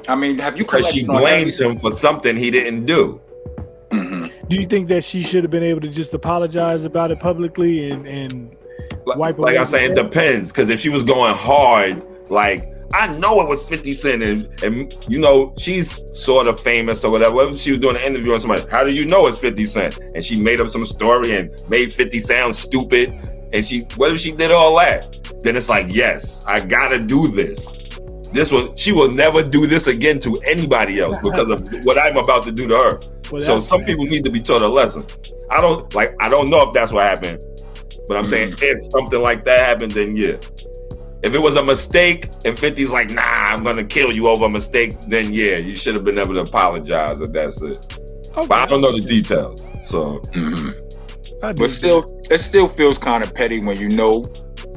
I mean, have you? Because she blames him for something he didn't do. Mm-hmm. Do you think that she should have been able to just apologize about it publicly and wipe away? Like I said, it depends. Because if she was going hard, like, I know it was 50 Cent and you know, she's sort of famous or whatever. What if she was doing an interview on somebody? How do you know it's 50 Cent? And she made up some story and made 50 sound stupid. And what if she did all that? Then it's like, yes, I gotta do this. She will never do this again to anybody else because of what I'm about to do to her. Well, so some people need to be taught a lesson. I don't know if that's what happened, but I'm saying if something like that happened, then yeah. If it was a mistake and 50's like, nah, I'm gonna kill you over a mistake, then yeah, you should have been able to apologize if that's it. Okay. But I don't know the details, so. But still, it still feels kind of petty when you know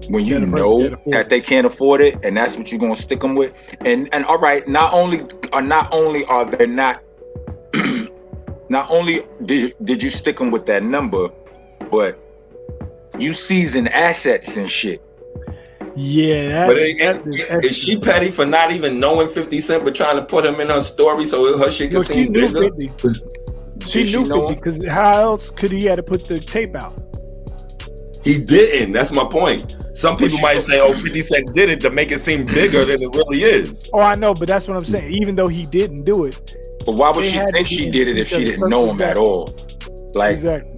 that they can't afford it, and that's what you're gonna stick them with. And all right, not only are they not only did you stick them with that number, but you seizing assets and shit. Yeah, is she petty for not even knowing 50 Cent but trying to put him in her story so her shit could seem bigger? She knew 50 because how else could he have to put the tape out? He didn't. That's my point. Some people might say, "Oh, 50 Cent did it to make it seem bigger than it really is." Oh, I know, but that's what I'm saying. Even though he didn't do it, but why would she think she did it if she didn't know him at all? Like, exactly.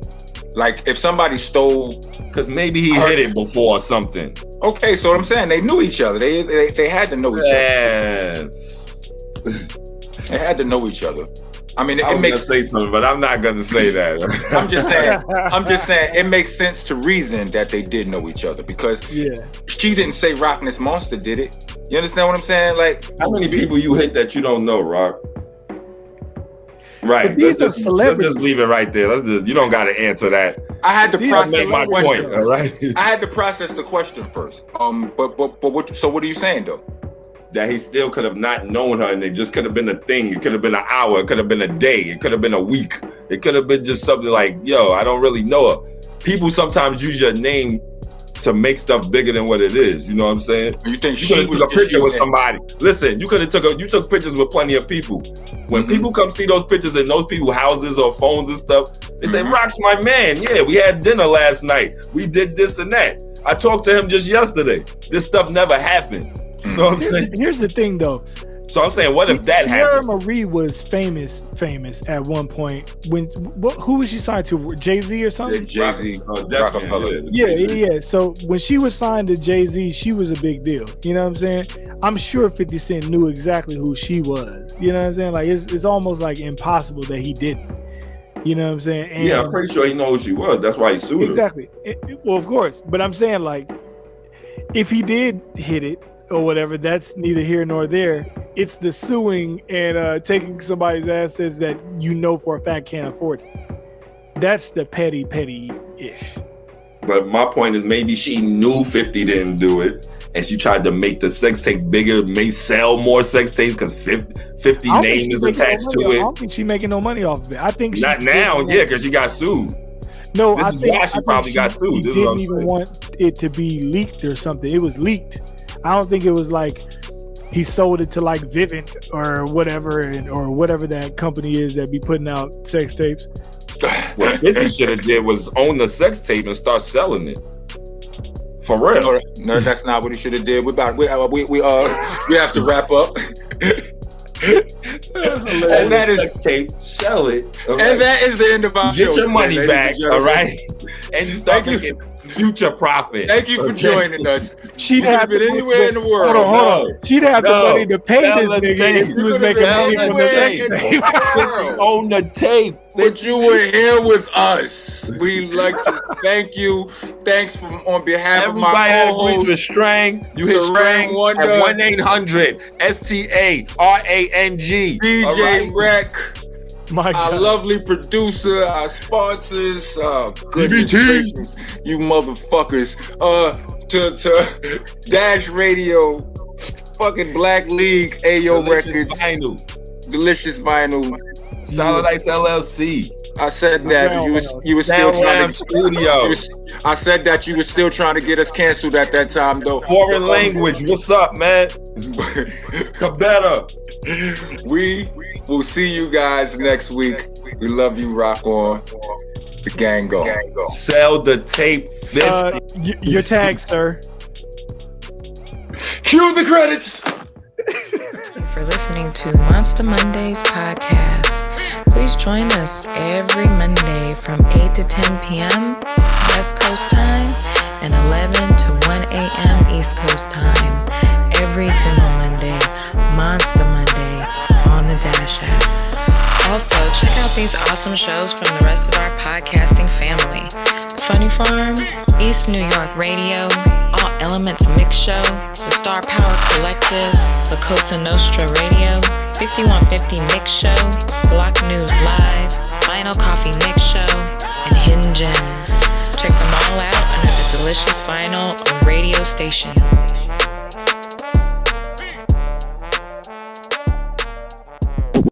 Like if somebody stole, because maybe he hit it before or something. Okay, so what I'm saying, they knew each other. They had to know each other. They had to know each other. I mean, I was gonna say something, but I'm not gonna say that. I'm just saying it makes sense to reason that they did know each other because she didn't say Rockness Monster did it. You understand what I'm saying? Like, how many people you hit that you don't know, Rock? Right. Let's just leave it right there. You don't got to answer that. I had to process my point. All right. I had to process the question first. But what are you saying though? That he still could have not known her, and it just could have been a thing. It could have been an hour. It could have been a day. It could have been a week. It could have been just something like, yo, I don't really know her. People sometimes use your name to make stuff bigger than what it is. You know what I'm saying? You think you could have took a picture with somebody? Listen, you took pictures with plenty of people. When people come see those pictures in those people's houses or phones and stuff, they say, Rock's my man. Yeah, we had dinner last night. We did this and that. I talked to him just yesterday. This stuff never happened. You know what I'm saying? Here's the thing, though. So I'm saying, what if that Tiara happened? Marie was famous at one point. Who was she signed to? Jay-Z or something? Jay-Z, Definitely. Yeah. So when she was signed to Jay-Z, she was a big deal. You know what I'm saying? I'm sure 50 Cent knew exactly who she was. You know what I'm saying? Like it's almost like impossible that he didn't. You know what I'm saying? And Yeah, I'm pretty sure he knows who she was. That's why he sued her. Exactly. Well, of course. But I'm saying, like, if he did hit it or whatever, that's neither here nor there. It's the suing and taking somebody's assets that you know for a fact can't afford it. That's the petty-ish. But my point is, maybe she knew 50 didn't do it, and she tried to make the sex tape bigger, maybe sell more sex tapes because 50 name is attached to it. I don't think she's making no money off of it. I think not now, yeah, because she got sued. No, this I is think why she probably got sued. She didn't even want it to be leaked or something. It was leaked. I don't think it was like he sold it to like Vivint or whatever, or whatever that company is that be putting out sex tapes. What 50 should have did was own the sex tape and start selling it. For real. No, that's not what he should have did. We have to wrap up. And that is sex tape, sell it. Right? And that is the end of our show. Get your money back, all right? And you start making future profits. Thank you for joining us. She'd have been anywhere in the world. Hold on. She'd have the money to pay this nigga if he was making money from the tape. On the tape. But you were here with us. We like to thank you. Thanks on behalf of my co-host, Starang. You hit Starang at 1-800-STARANG. DJ Rek. My God. Our lovely producer, our sponsors, goodness gracious, you motherfuckers. To Dash Radio, fucking Black League, Ayo Records, Delicious Vinyl, Solid Ice LLC. I said that you were still trying to studio. I said that you were still trying to get us canceled at that time, though. Foreign language. What's up, man? Better. We will see you guys next week. We love you. Rock on. The gang go. Sell the tape 50. Your tag, sir. Cue the credits. Thank you for listening to Monsta Mondayz Podcast. Please join us every Monday from 8 to 10 p.m. West Coast time and 11 to 1 a.m. East Coast time. Every single Monday, Monsta Monday on the Dash app. Also, check out these awesome shows from the rest of our podcasting family. Funny Farm, East New York Radio, All Elements Mix Show, The Star Power Collective, La Cosa Nostra Radio, 5150 Mix Show, Block News Live, Vinyl Coffee Mix Show, and Hidden Gems. Check them all out under the Delicious Vinyl radio station.